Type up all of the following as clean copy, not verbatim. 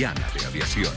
Boliviana de Aviación.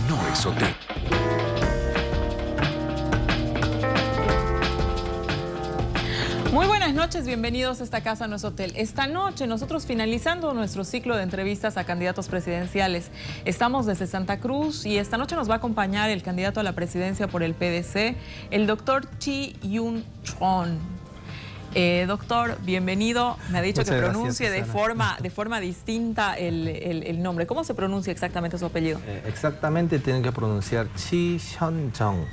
No es hotel. Muy buenas noches, bienvenidos a Esta Casa No es Hotel. Esta noche nosotros finalizando nuestro ciclo de entrevistas a candidatos presidenciales. Estamos desde Santa Cruz y esta noche nos va a acompañar el candidato a la presidencia por el PDC, el doctor Chi Yun-chon. Doctor, bienvenido. Me ha dicho Muchas que pronuncie gracias, de forma distinta el nombre. ¿Cómo se pronuncia exactamente su apellido? Exactamente tienen que pronunciar Chi Hyun-chon.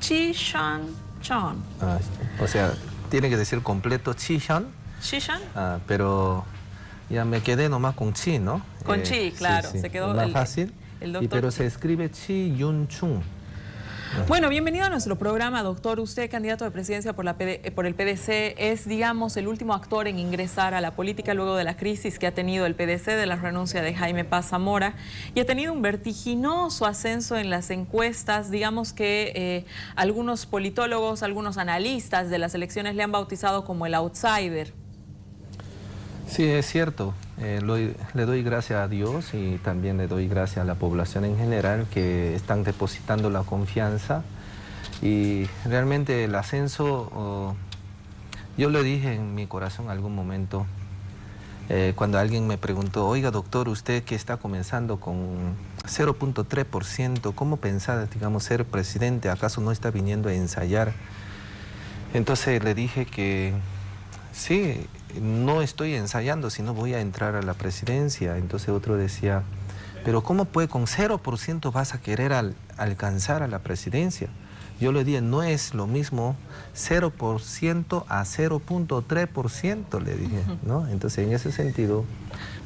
Chi Hyun-chon. O sea, tiene que decir completo Chi Hyun. Chi Hyun. Pero ya me quedé nomás con Chi, ¿no? Con Chi, claro. Sí. Se quedó más fácil. El doctor pero Chi. se escribe Chi Yun-chun. Bueno, bienvenido a nuestro programa, doctor. Usted, candidato de presidencia por el PDC, es, digamos, el último actor en ingresar a la política luego de la crisis que ha tenido el PDC, de la renuncia de Jaime Paz Zamora, y ha tenido un vertiginoso ascenso en las encuestas. Digamos que algunos politólogos, algunos analistas de las elecciones le han bautizado como el outsider. Sí, es cierto. Le doy gracias a Dios y también le doy gracias a la población en general que están depositando la confianza. Y realmente el ascenso, yo le dije en mi corazón en algún momento, cuando alguien me preguntó, oiga doctor, usted que está comenzando con 0.3%, ¿cómo pensaba, digamos, ser presidente? ¿Acaso no está viniendo a ensayar? Entonces le dije que sí, no estoy ensayando, sino voy a entrar a la presidencia. Entonces otro decía, pero ¿cómo puede con 0% vas a querer alcanzar a la presidencia? Yo le dije, no es lo mismo 0% a 0.3%, le dije, ¿no? Entonces en ese sentido,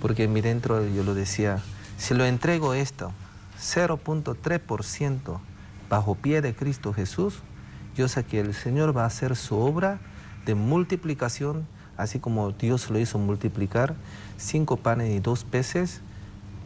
porque en mi dentro yo lo decía, si lo entrego esto, 0.3% bajo pie de Cristo Jesús, yo sé que el Señor va a hacer su obra de multiplicación, así como Dios lo hizo multiplicar 5 panes y 2 peces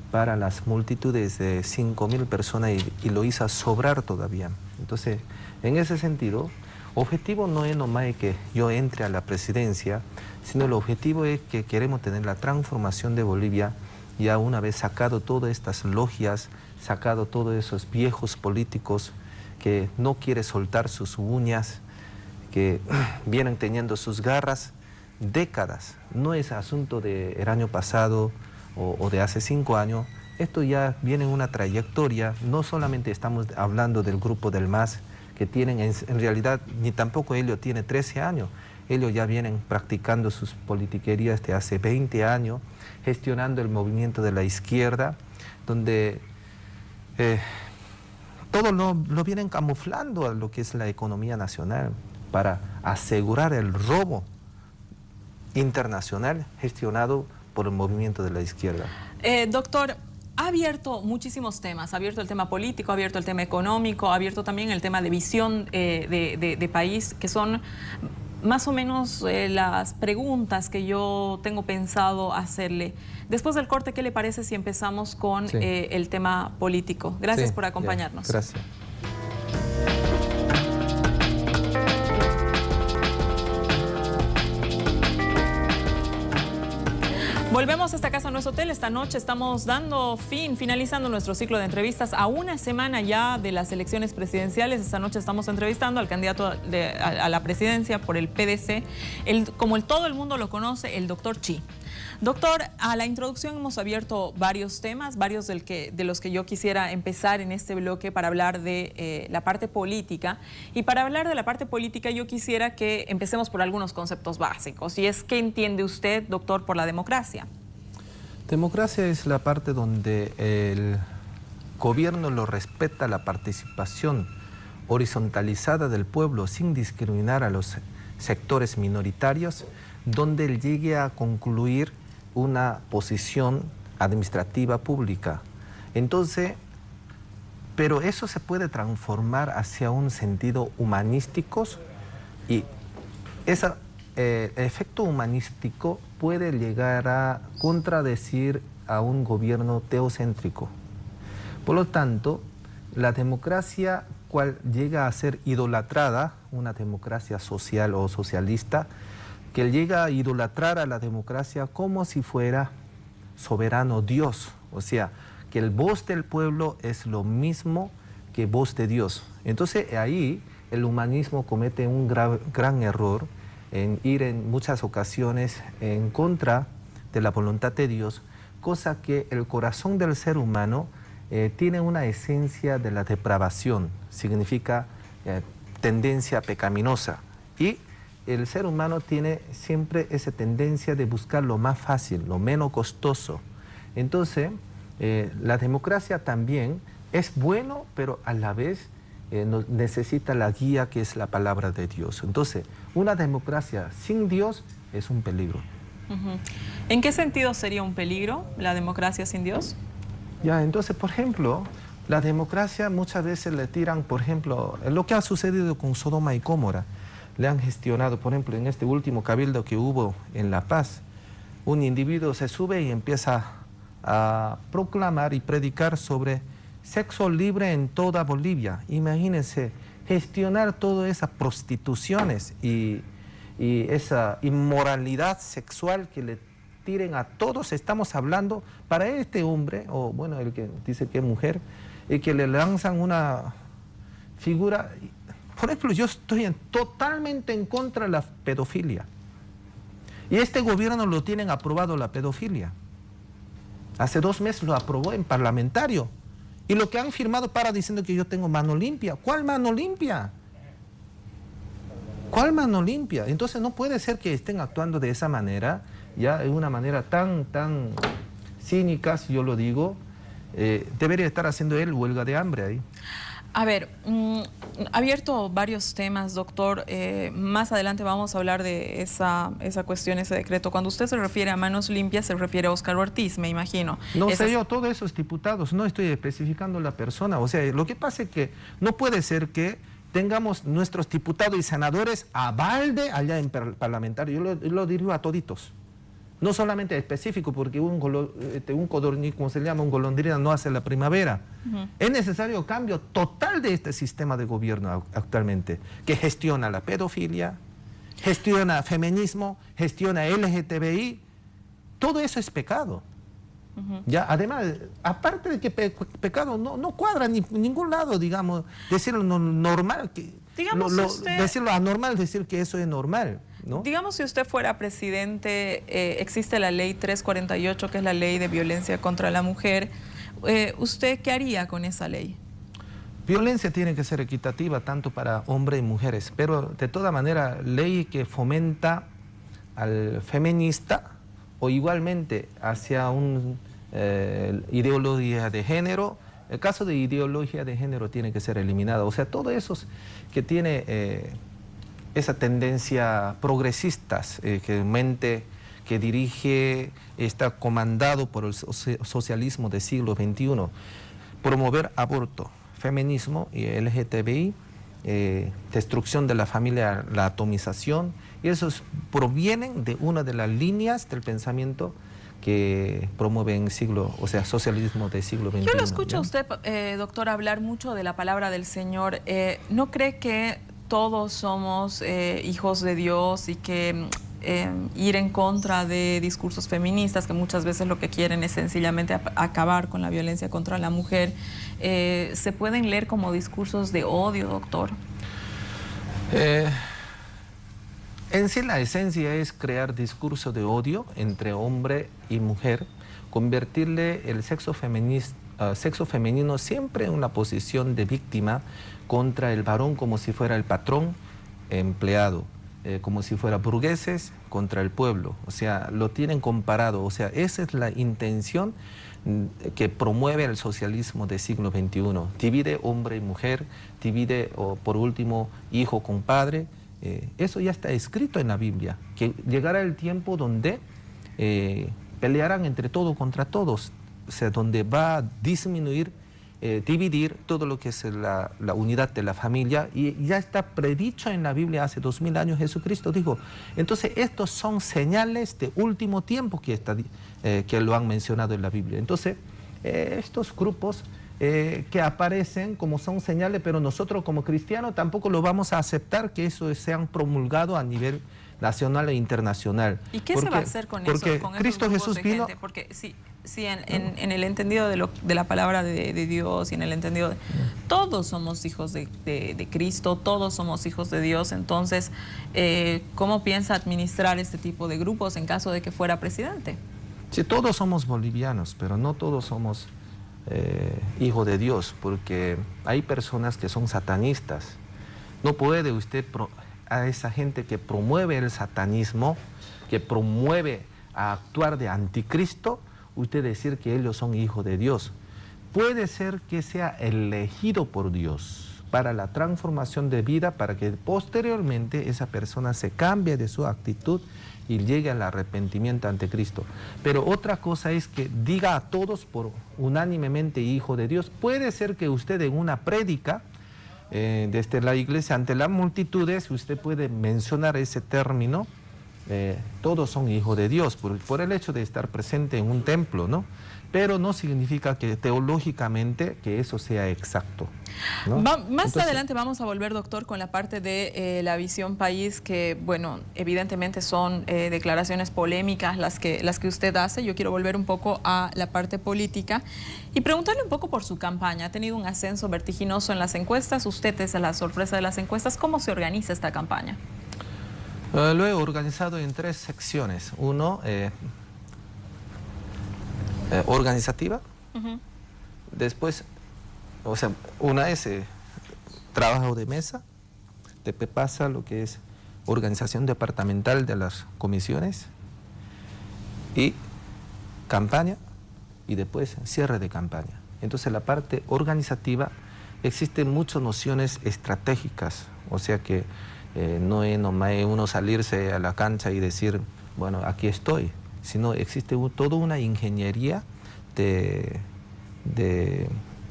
para las multitudes de 5.000 personas y lo hizo sobrar todavía. Entonces, en ese sentido, objetivo no es nomás que yo entre a la presidencia, sino el objetivo es que queremos tener la transformación de Bolivia, ya una vez sacado todas estas logias, sacado todos esos viejos políticos que no quieren soltar sus uñas, que vienen teniendo sus garras décadas. No es asunto del año pasado o de hace 5 años. Esto ya viene en una trayectoria. No solamente estamos hablando del grupo del MAS, que tienen en realidad, ni tampoco ellos tiene 13 años. Ellos ya vienen practicando sus politiquerías de hace 20 años, gestionando el movimiento de la izquierda, donde todo lo vienen camuflando a lo que es la economía nacional, para asegurar el robo internacional gestionado por el movimiento de la izquierda. Doctor, ha abierto muchísimos temas, ha abierto el tema político, ha abierto el tema económico, ha abierto también el tema de visión de país, que son más o menos las preguntas que yo tengo pensado hacerle. Después del corte, ¿qué le parece si empezamos con el tema político? Gracias por acompañarnos. Gracias. Volvemos a Esta Casa No es Hotel. Esta noche estamos finalizando nuestro ciclo de entrevistas a una semana ya de las elecciones presidenciales. Esta noche estamos entrevistando al candidato a la presidencia por el PDC, como todo el mundo lo conoce, el doctor Chi. Doctor, a la introducción hemos abierto varios temas, varios de los que yo quisiera empezar en este bloque para hablar de la parte política. Y para hablar de la parte política yo quisiera que empecemos por algunos conceptos básicos. Y es, ¿qué entiende usted, doctor, por la democracia? Democracia es la parte donde el gobierno lo respeta la participación horizontalizada del pueblo sin discriminar a los sectores minoritarios, donde él llegue a concluir una posición administrativa pública. Entonces, pero eso se puede transformar hacia un sentido humanístico y ese efecto humanístico puede llegar a contradecir a un gobierno teocéntrico. Por lo tanto, la democracia cual llega a ser idolatrada, una democracia social o socialista, que llega a idolatrar a la democracia como si fuera soberano Dios, o sea, que el voz del pueblo es lo mismo que voz de Dios. Entonces ahí el humanismo comete un gran error en ir en muchas ocasiones en contra de la voluntad de Dios, cosa que el corazón del ser humano tiene una esencia de la depravación, significa tendencia pecaminosa. Y el ser humano tiene siempre esa tendencia de buscar lo más fácil, lo menos costoso. Entonces, la democracia también es bueno, pero a la vez necesita la guía que es la palabra de Dios. Entonces, una democracia sin Dios es un peligro. ¿En qué sentido sería un peligro la democracia sin Dios? Ya, entonces, por ejemplo, la democracia muchas veces le tiran, por ejemplo, lo que ha sucedido con Sodoma y Gomorra. Le han gestionado, por ejemplo, en este último cabildo que hubo en La Paz, un individuo se sube y empieza a proclamar y predicar sobre sexo libre en toda Bolivia. Imagínense, gestionar todas esas prostituciones y esa inmoralidad sexual que le tiren a todos. Estamos hablando para este hombre, o bueno, el que dice que es mujer, y que le lanzan una figura. Por ejemplo, yo estoy totalmente en contra de la pedofilia. Y este gobierno lo tienen aprobado la pedofilia. Hace 2 meses lo aprobó en parlamentario. Y lo que han firmado para diciendo que yo tengo mano limpia. ¿Cuál mano limpia? ¿Cuál mano limpia? Entonces no puede ser que estén actuando de esa manera, ya de una manera tan cínica, si yo lo digo. Debería estar haciendo él huelga de hambre ahí. A ver, abierto varios temas, doctor. Más adelante vamos a hablar de esa cuestión, ese decreto. Cuando usted se refiere a manos limpias, se refiere a Óscar Ortiz, me imagino. No sé yo, todos esos diputados, no estoy especificando la persona. O sea, lo que pasa es que no puede ser que tengamos nuestros diputados y senadores a balde allá en parlamentario. Yo lo dirijo a toditos. No solamente específico, porque un codorniz, como se llama, un golondrina no hace la primavera. Es necesario cambio total de este sistema de gobierno actualmente, que gestiona la pedofilia, gestiona feminismo, gestiona LGTBI. Todo eso es pecado. Ya, además, aparte de que pecado no cuadra en ningún lado, digamos, decirlo normal, decirlo anormal, decir que eso es normal. ¿No? Digamos, si usted fuera presidente, existe la ley 348, que es la ley de violencia contra la mujer. ¿Usted qué haría con esa ley? Violencia tiene que ser equitativa tanto para hombres y mujeres, pero de toda manera, ley que fomenta al feminista o igualmente hacia una ideología de género. El caso de ideología de género tiene que ser eliminada. O sea, todos esos que tiene esa tendencia progresistas, que dirige, está comandado por el socialismo del siglo XXI, promover aborto, feminismo y LGTBI, destrucción de la familia, la atomización, y esos provienen de una de las líneas del pensamiento que promueven socialismo del siglo XXI. Yo lo escucho a usted, doctor, hablar mucho de la palabra del Señor. ¿No cree que todos somos hijos de Dios y que ir en contra de discursos feministas que muchas veces lo que quieren es sencillamente acabar con la violencia contra la mujer, se pueden leer como discursos de odio, doctor? En sí la esencia es crear discurso de odio entre hombre y mujer, convertirle el sexo femenino siempre en una posición de víctima contra el varón, como si fuera el patrón empleado, como si fuera burgueses contra el pueblo. O sea, lo tienen comparado. O sea, esa es la intención que promueve el socialismo del siglo XXI. Divide hombre y mujer, divide, o por último, hijo con padre. Eso ya está escrito en la Biblia, que llegará el tiempo donde pelearán entre todos contra todos, o sea, donde va a disminuir dividir todo lo que es la unidad de la familia, y ya está predicho en la Biblia hace 2000 años. Jesucristo dijo. Entonces estos son señales de último tiempo que lo han mencionado en la Biblia. Entonces estos grupos que aparecen como son señales, pero nosotros como cristianos tampoco lo vamos a aceptar que eso sean promulgado a nivel nacional e internacional. ¿Y qué se va a hacer con eso? Porque con Cristo Jesús vino... Porque sí, en el entendido de la palabra de Dios y en el entendido de... Todos somos hijos de Cristo, todos somos hijos de Dios. Entonces, ¿cómo piensa administrar este tipo de grupos en caso de que fuera presidente? Sí, todos somos bolivianos, pero no todos somos hijos de Dios, porque hay personas que son satanistas. No puede usted a esa gente que promueve el satanismo, que promueve a actuar de anticristo, usted decir que ellos son hijos de Dios. Puede ser que sea elegido por Dios para la transformación de vida, para que posteriormente esa persona se cambie de su actitud y llegue al arrepentimiento ante Cristo. Pero otra cosa es que diga a todos por unánimemente hijo de Dios. Puede ser que usted en una prédica desde la iglesia ante las multitudes, usted puede mencionar ese término, todos son hijos de Dios, por el hecho de estar presente en un templo, ¿no? Pero no significa que teológicamente que eso sea exacto, ¿no? Más adelante vamos a volver, doctor, con la parte de la visión país, que, bueno, evidentemente son declaraciones polémicas las que usted hace. Yo quiero volver un poco a la parte política y preguntarle un poco por su campaña. Ha tenido un ascenso vertiginoso en las encuestas. Usted es la sorpresa de las encuestas. ¿Cómo se organiza esta campaña? Lo he organizado en 3 secciones. Uno, organizativa. Después, o sea, una es trabajo de mesa. Después pasa lo que es organización departamental de las comisiones y campaña, y después cierre de campaña. Entonces la parte organizativa, existen muchas nociones estratégicas, o sea que no es nomás uno salirse a la cancha y decir, bueno, aquí estoy, sino existe toda una ingeniería de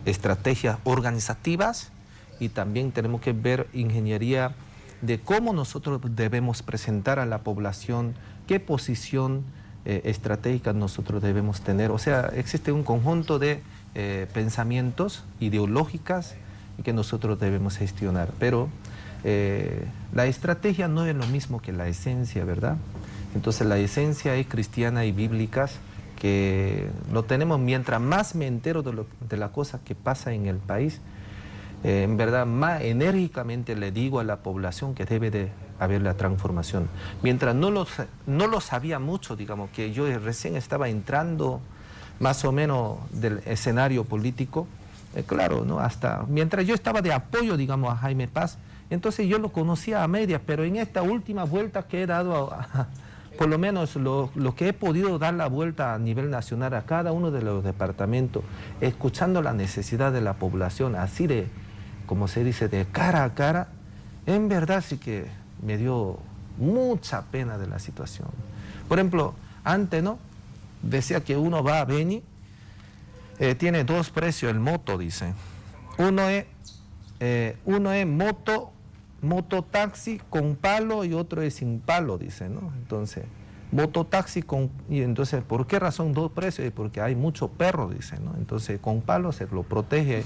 estrategias organizativas, y también tenemos que ver ingeniería de cómo nosotros debemos presentar a la población, qué posición estratégica nosotros debemos tener. O sea, existe un conjunto de pensamientos ideológicas que nosotros debemos gestionar, pero la estrategia no es lo mismo que la esencia, ¿verdad? Entonces la esencia es cristiana y bíblica, que lo tenemos. Mientras más me entero de la cosa que pasa en el país, en verdad más enérgicamente le digo a la población que debe de haber la transformación. Mientras no lo sabía mucho, digamos, que yo recién estaba entrando más o menos del escenario político, claro, ¿no? Hasta mientras yo estaba de apoyo, digamos, a Jaime Paz, entonces yo lo conocía a medias, pero en esta última vuelta que he dado, por lo menos lo que he podido dar la vuelta a nivel nacional a cada uno de los departamentos, escuchando la necesidad de la población, así de, como se dice, de cara a cara, en verdad sí que me dio mucha pena de la situación. Por ejemplo, antes, ¿no? Decía que uno va a Beni, tiene 2 precios el moto, dice. Uno es mototaxi con palo y otro es sin palo, dice, ¿no? Entonces, mototaxi y entonces, ¿por qué razón 2 precios? Porque hay mucho perro, dice, ¿no? Entonces, con palo se lo protege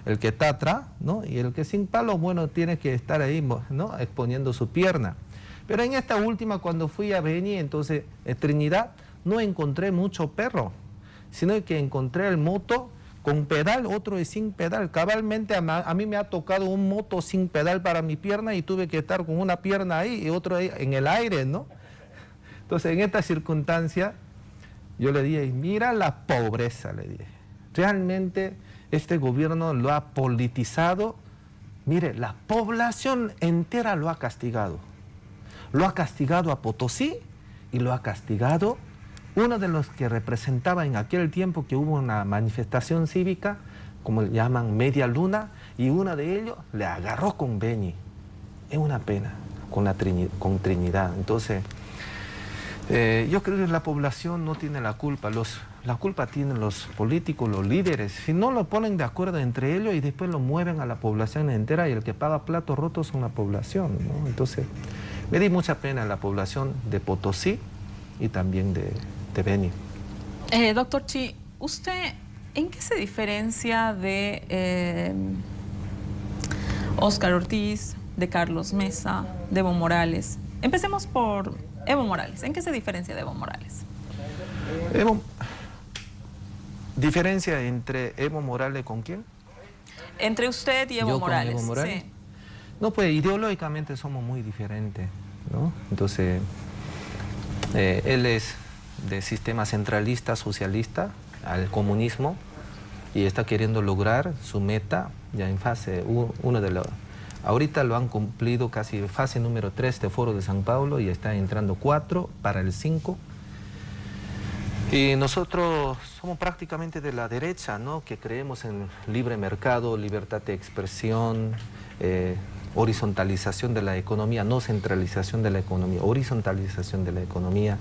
el que está atrás, ¿no? Y el que sin palo, bueno, tiene que estar ahí, ¿no? Exponiendo su pierna. Pero en esta última, cuando fui a Beni, entonces, en Trinidad, no encontré mucho perro, sino que encontré el moto con pedal, otro es sin pedal. Cabalmente a mí me ha tocado un moto sin pedal para mi pierna y tuve que estar con una pierna ahí y otro ahí en el aire, ¿no? Entonces, en esta circunstancia, yo le dije, mira la pobreza, le dije. Realmente este gobierno lo ha politizado. Mire, la población entera lo ha castigado. Lo ha castigado a Potosí y lo ha castigado uno de los que representaba en aquel tiempo que hubo una manifestación cívica, como le llaman Media Luna, y uno de ellos le agarró con Beni. Es una pena, con Trinidad. Entonces, yo creo que la población no tiene la culpa. la culpa tienen los políticos, los líderes. Si no lo ponen de acuerdo entre ellos y después lo mueven a la población entera y el que paga platos rotos son la población, ¿no? Entonces, me di mucha pena a la población de Potosí y también de Beni. Doctor Chi, ¿usted en qué se diferencia de Óscar Ortiz, de Carlos Mesa, de Evo Morales? Empecemos por Evo Morales. ¿En qué se diferencia de Evo Morales? ¿Diferencia entre Evo Morales con quién? Entre usted y Evo Morales. Evo Morales. Sí. No, pues ideológicamente somos muy diferentes, ¿no? Entonces, él es de sistema centralista, socialista, al comunismo, y está queriendo lograr su meta ya en fase 1 de la... Ahorita lo han cumplido casi fase número 3 de Foro de San Pablo y está entrando 4 para el 5. Y nosotros somos prácticamente de la derecha, ¿no? Que creemos en libre mercado, libertad de expresión, horizontalización de la economía, no centralización de la economía, horizontalización de la economía,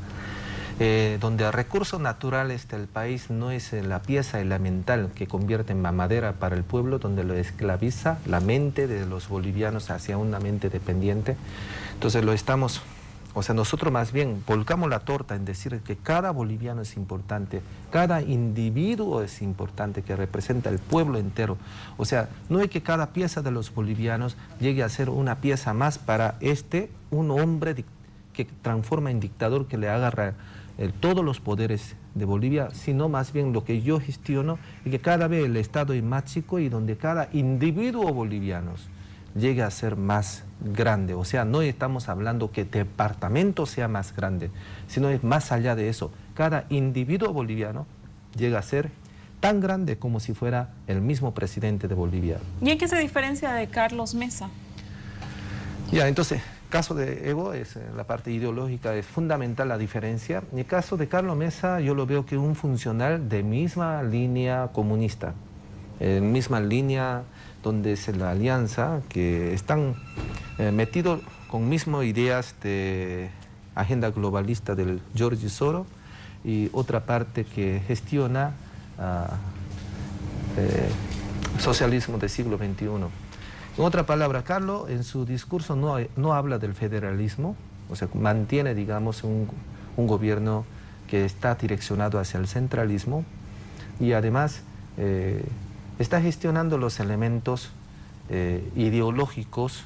donde el recurso natural del país no es la pieza elemental que convierte en mamadera para el pueblo, donde lo esclaviza la mente de los bolivianos hacia una mente dependiente. Entonces lo estamos... O sea, nosotros más bien volcamos la torta en decir que cada boliviano es importante, cada individuo es importante, que representa el pueblo entero. O sea, no es que cada pieza de los bolivianos llegue a ser una pieza más para un hombre que transforma en dictador, que le agarra todos los poderes de Bolivia, sino más bien lo que yo gestiono es que cada vez el Estado es más chico y donde cada individuo boliviano llegue a ser más grande. O sea, no estamos hablando que el departamento sea más grande, sino es más allá de eso. Cada individuo boliviano llega a ser tan grande como si fuera el mismo presidente de Bolivia. ¿Y en qué se diferencia de Carlos Mesa? Ya, entonces, caso de Evo, la parte ideológica es fundamental la diferencia. En el caso de Carlos Mesa, yo lo veo que es un funcional de misma línea comunista, misma línea donde es la alianza, que están metidos con mismas ideas de agenda globalista del George Soros y otra parte que gestiona socialismo del siglo XXI. En otra palabra, Carlos en su discurso no habla del federalismo, o sea, mantiene, digamos, un gobierno que está direccionado hacia el centralismo y además está gestionando los elementos ideológicos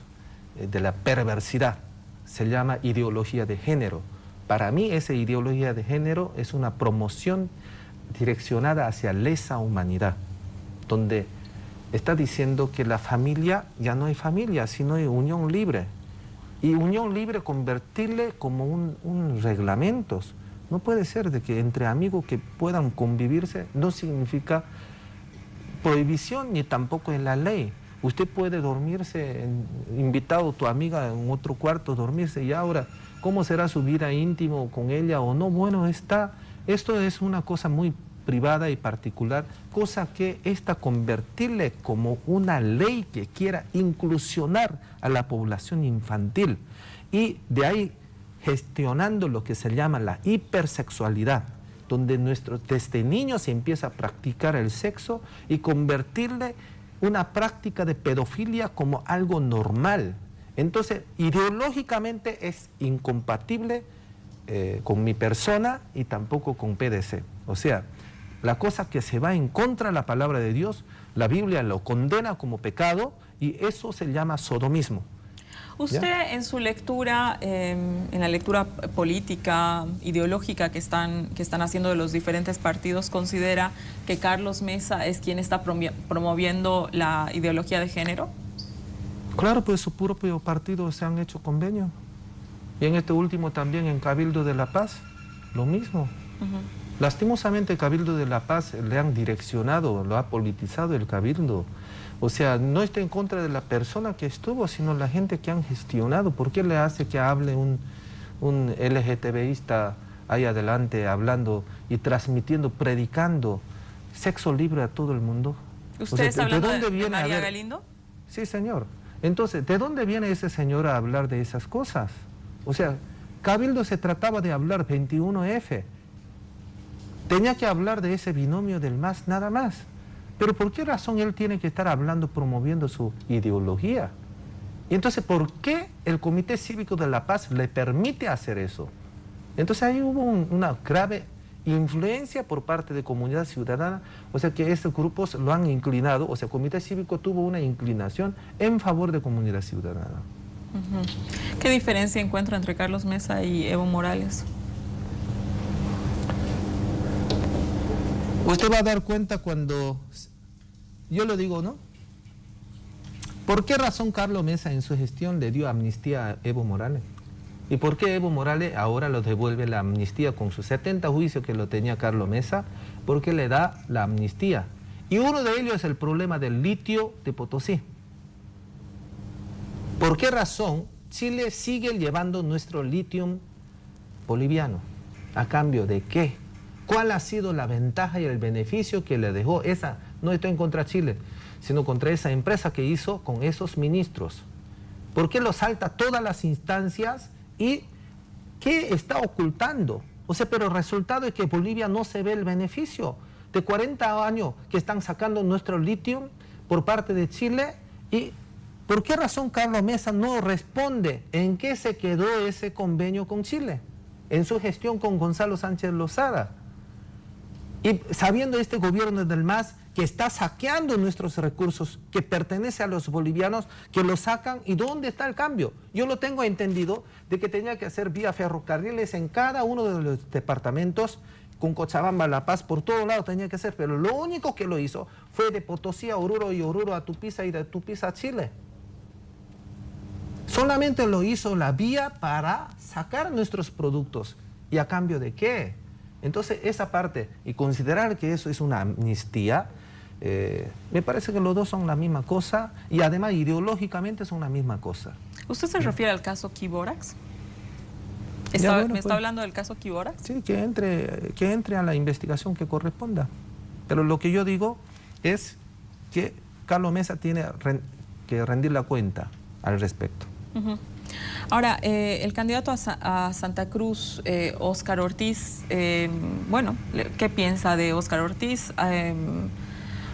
de la perversidad. Se llama ideología de género. Para mí esa ideología de género es una promoción direccionada hacia lesa humanidad, donde está diciendo que la familia ya no es familia, sino es unión libre. Y unión libre convertirle como un reglamento. No puede ser de que entre amigos que puedan convivirse no significa prohibición ni tampoco en la ley. Usted puede dormirse, invitado a tu amiga en otro cuarto, dormirse, y ahora, ¿cómo será su vida íntima con ella o no? Bueno, esto es una cosa muy privada y particular, cosa que convertirle como una ley que quiera inclusionar a la población infantil y de ahí gestionando lo que se llama la hipersexualidad, donde desde niños se empieza a practicar el sexo y convertirle una práctica de pedofilia como algo normal. Entonces, ideológicamente es incompatible con mi persona y tampoco con PDC. O sea, la cosa que se va en contra de la palabra de Dios, la Biblia lo condena como pecado y eso se llama sodomismo. Usted ¿ya? En su lectura, en la lectura política, ideológica que están haciendo de los diferentes partidos, ¿considera que Carlos Mesa es quien está promoviendo la ideología de género? Claro, pues su propio partido se han hecho convenios. Y en este último también en Cabildo de la Paz, lo mismo. Lastimosamente Cabildo de la Paz le han direccionado, lo ha politizado el Cabildo. O sea, no está en contra de la persona que estuvo, sino la gente que han gestionado. ¿Por qué le hace que hable un LGTBista ahí adelante hablando y transmitiendo, predicando sexo libre a todo el mundo? ¿Usted está hablando de María Galindo? Sí, señor. Entonces, ¿de dónde viene ese señor a hablar de esas cosas? O sea, Cabildo se trataba de hablar 21F. Tenía que hablar de ese binomio del MAS nada más. Pero ¿por qué razón él tiene que estar hablando, promoviendo su ideología? Y entonces, ¿por qué el Comité Cívico de la Paz le permite hacer eso? Entonces ahí hubo una grave influencia por parte de comunidad ciudadana, o sea que estos grupos lo han inclinado, o sea, el Comité Cívico tuvo una inclinación en favor de comunidad ciudadana. ¿Qué diferencia encuentra entre Carlos Mesa y Evo Morales? Usted va a dar cuenta cuando yo lo digo, ¿no? ¿Por qué razón Carlos Mesa en su gestión le dio amnistía a Evo Morales? ¿Y por qué Evo Morales ahora lo devuelve la amnistía con sus 70 juicios que lo tenía Carlos Mesa? ¿Por qué le da la amnistía? Y uno de ellos es el problema del litio de Potosí. ¿Por qué razón Chile sigue llevando nuestro litio boliviano? ¿A cambio de qué? ¿Cuál ha sido la ventaja y el beneficio que le dejó esa? No estoy en contra de Chile, sino contra esa empresa que hizo con esos ministros. ¿Por qué lo salta todas las instancias y qué está ocultando? O sea, pero el resultado es que Bolivia no se ve el beneficio de 40 años que están sacando nuestro litio por parte de Chile. ¿Y por qué razón Carlos Mesa no responde en qué se quedó ese convenio con Chile en su gestión con Gonzalo Sánchez Lozada? Y sabiendo este gobierno del MAS que está saqueando nuestros recursos, que pertenece a los bolivianos, que lo sacan, ¿y dónde está el cambio? Yo lo tengo entendido de que tenía que hacer vía ferrocarriles en cada uno de los departamentos, con Cochabamba, La Paz, por todo lado tenía que hacer, pero lo único que lo hizo fue de Potosí a Oruro y Oruro a Tupiza y de Tupiza a Chile. Solamente lo hizo la vía para sacar nuestros productos. ¿Y a cambio de qué? Entonces, esa parte, y considerar que eso es una amnistía, me parece que los dos son la misma cosa y además ideológicamente son la misma cosa. ¿Usted se refiere al caso Quiborax? ¿Me está hablando del caso Quiborax? Sí, que entre a la investigación que corresponda. Pero lo que yo digo es que Carlos Mesa tiene que rendir la cuenta al respecto. Ahora, el candidato a Santa Cruz, Óscar Ortiz, bueno, ¿qué piensa de Óscar Ortiz?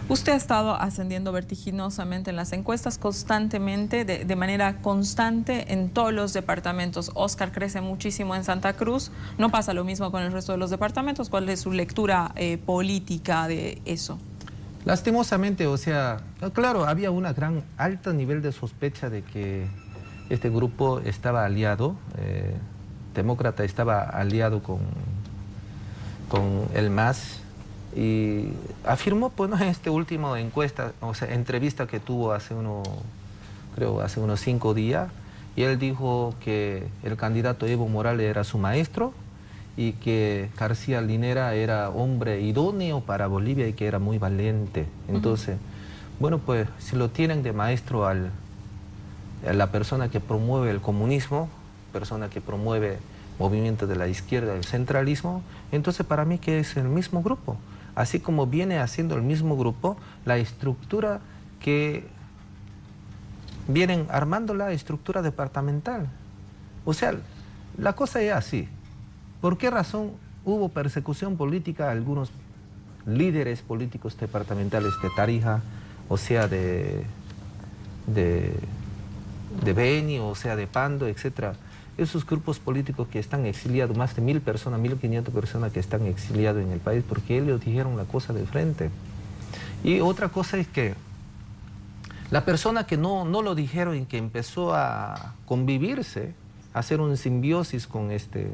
Usted ha estado ascendiendo vertiginosamente en las encuestas constantemente, de manera constante en todos los departamentos. Óscar crece muchísimo en Santa Cruz, no pasa lo mismo con el resto de los departamentos. ¿Cuál es su lectura política de eso? Lastimosamente, o sea, claro, había un alto nivel de sospecha de que este grupo estaba aliado, Demócrata estaba aliado con el MAS y afirmó, pues, en esta última encuesta, o sea, entrevista que tuvo hace unos 5 días, y él dijo que el candidato Evo Morales era su maestro y que García Linera era hombre idóneo para Bolivia y que era muy valiente. Entonces, bueno, pues si lo tienen de maestro a la persona que promueve el comunismo, persona que promueve movimiento de la izquierda, el centralismo, entonces para mí que es el mismo grupo. Así como viene haciendo el mismo grupo, la estructura que vienen armando la estructura departamental. O sea, la cosa es así. ¿Por qué razón hubo persecución política a algunos líderes políticos departamentales de Tarija, o sea, de Beni, o sea, de Pando, etcétera? Esos grupos políticos que están exiliados, más de 1.000 personas, 1.500 personas que están exiliados en el país, porque ellos dijeron la cosa de frente. Y otra cosa es que la persona que no lo dijeron y que empezó a convivirse, a hacer una simbiosis con este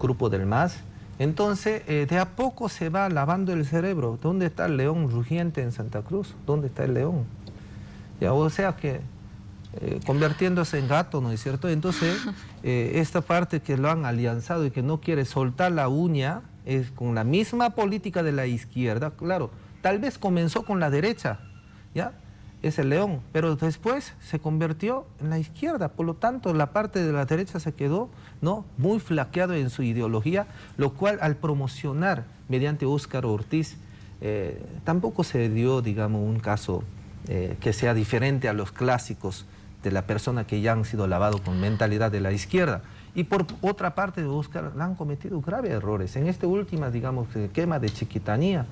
grupo del MAS, entonces de a poco se va lavando el cerebro. ¿Dónde está el león rugiente en Santa Cruz? ¿Dónde está el león? Ya, o sea que convirtiéndose en gato, ¿no es cierto? Entonces, esta parte que lo han alianzado y que no quiere soltar la uña, es con la misma política de la izquierda. Claro, tal vez comenzó con la derecha, ¿ya? Es el león, pero después se convirtió en la izquierda. Por lo tanto, la parte de la derecha se quedó, ¿no?, muy flaqueado en su ideología, lo cual al promocionar mediante Óscar Ortiz, tampoco se dio, digamos, un caso que sea diferente a los clásicos de la persona que ya han sido lavados con mentalidad de la izquierda. Y por otra parte, Oscar, han cometido graves errores. En esta última, digamos, quema de Chiquitanía,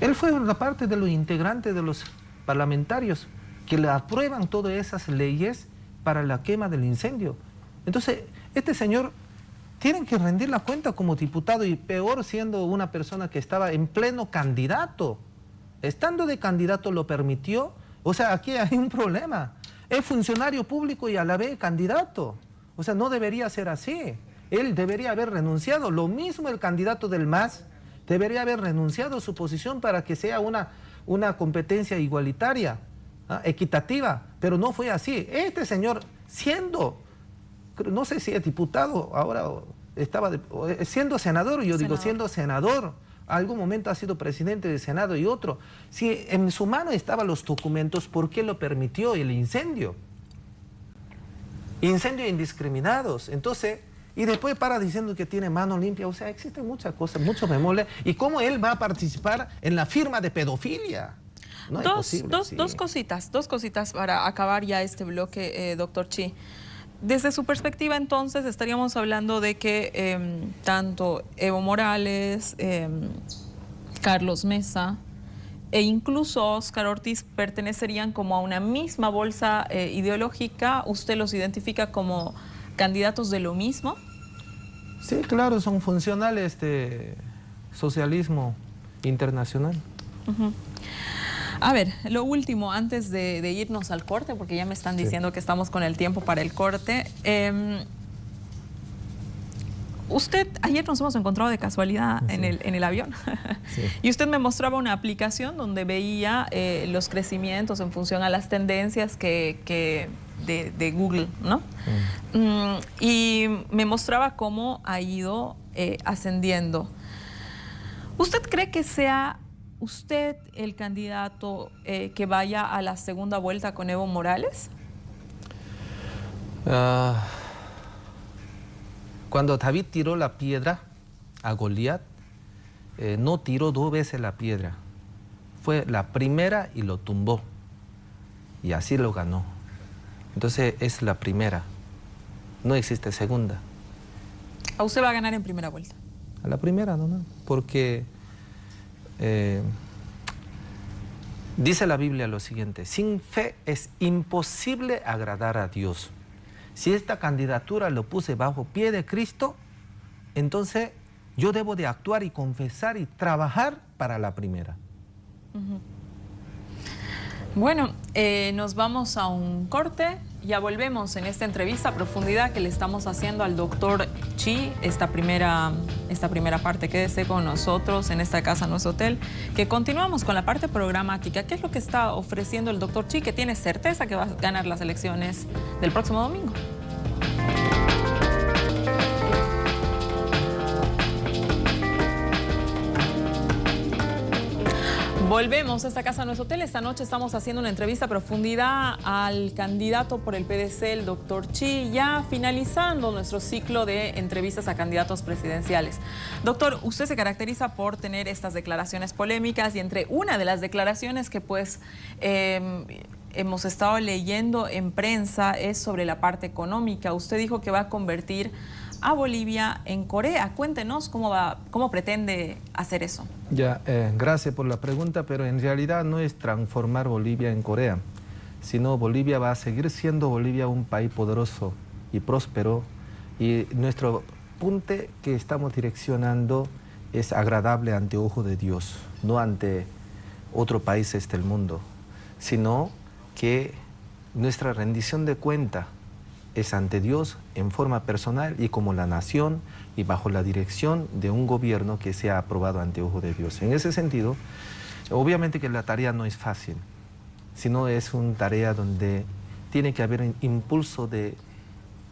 él fue una parte de los integrantes de los parlamentarios que le aprueban todas esas leyes para la quema del incendio. Entonces, este señor tiene que rendir la cuenta como diputado, y peor siendo una persona que estaba en pleno candidato. Estando de candidato lo permitió. O sea, aquí hay un problema. Es funcionario público y a la vez candidato. O sea, no debería ser así. Él debería haber renunciado. Lo mismo el candidato del MAS debería haber renunciado a su posición para que sea una competencia igualitaria, equitativa, pero no fue así. Este señor, no sé si es diputado, ahora siendo senador, digo, siendo senador, algún momento ha sido presidente del Senado y otro. Si en su mano estaban los documentos, ¿por qué lo permitió el incendio? Incendios indiscriminados. Entonces, y después para diciendo que tiene mano limpia. O sea, existen muchas cosas, muchos bemoles. ¿Y cómo él va a participar en la firma de pedofilia? No es posible, sí. Dos cositas para acabar ya este bloque, doctor Chi. Desde su perspectiva, entonces, estaríamos hablando de que tanto Evo Morales, Carlos Mesa e incluso Óscar Ortiz pertenecerían como a una misma bolsa ideológica. ¿Usted los identifica como candidatos de lo mismo? Sí, claro, son funcionales de socialismo internacional. A ver, lo último, antes de irnos al corte, porque ya me están diciendo que estamos con el tiempo para el corte. Usted, ayer nos hemos encontrado de casualidad en el avión, y usted me mostraba una aplicación donde veía los crecimientos en función a las tendencias de Google, ¿no? Y me mostraba cómo ha ido ascendiendo. ¿Usted cree que sea usted el candidato que vaya a la segunda vuelta con Evo Morales? Cuando David tiró la piedra a Goliat, no tiró 2 veces la piedra. Fue la primera y lo tumbó. Y así lo ganó. Entonces es la primera. No existe segunda. ¿A usted va a ganar en primera vuelta? A la primera, no. Porque dice la Biblia lo siguiente: sin fe es imposible agradar a Dios. Si esta candidatura lo puse bajo pie de Cristo, entonces yo debo de actuar y confesar y trabajar para la primera. Bueno, nos vamos a un corte. Ya volvemos en esta entrevista a profundidad que le estamos haciendo al doctor Chi, esta primera parte. Quédese con nosotros en esta casa, nuestro hotel, que continuamos con la parte programática. ¿Qué es lo que está ofreciendo el doctor Chi, que tiene certeza que va a ganar las elecciones del próximo domingo? Volvemos a esta casa, nuestro hotel. Esta noche estamos haciendo una entrevista a profundidad al candidato por el PDC, el doctor Chi, ya finalizando nuestro ciclo de entrevistas a candidatos presidenciales. Doctor, usted se caracteriza por tener estas declaraciones polémicas, y entre una de las declaraciones que hemos estado leyendo en prensa es sobre la parte económica. Usted dijo que va a convertir a Bolivia en Corea. Cuéntenos cómo pretende hacer eso. Gracias por la pregunta, pero en realidad no es transformar Bolivia en Corea, sino Bolivia va a seguir siendo Bolivia un país poderoso y próspero, y nuestro punto que estamos direccionando es agradable ante ojo de Dios, no ante otros países del mundo, sino que nuestra rendición de cuenta es ante Dios en forma personal y como la nación, y bajo la dirección de un gobierno que sea aprobado ante ojo de Dios. En ese sentido, obviamente que la tarea no es fácil, sino es una tarea donde tiene que haber un impulso de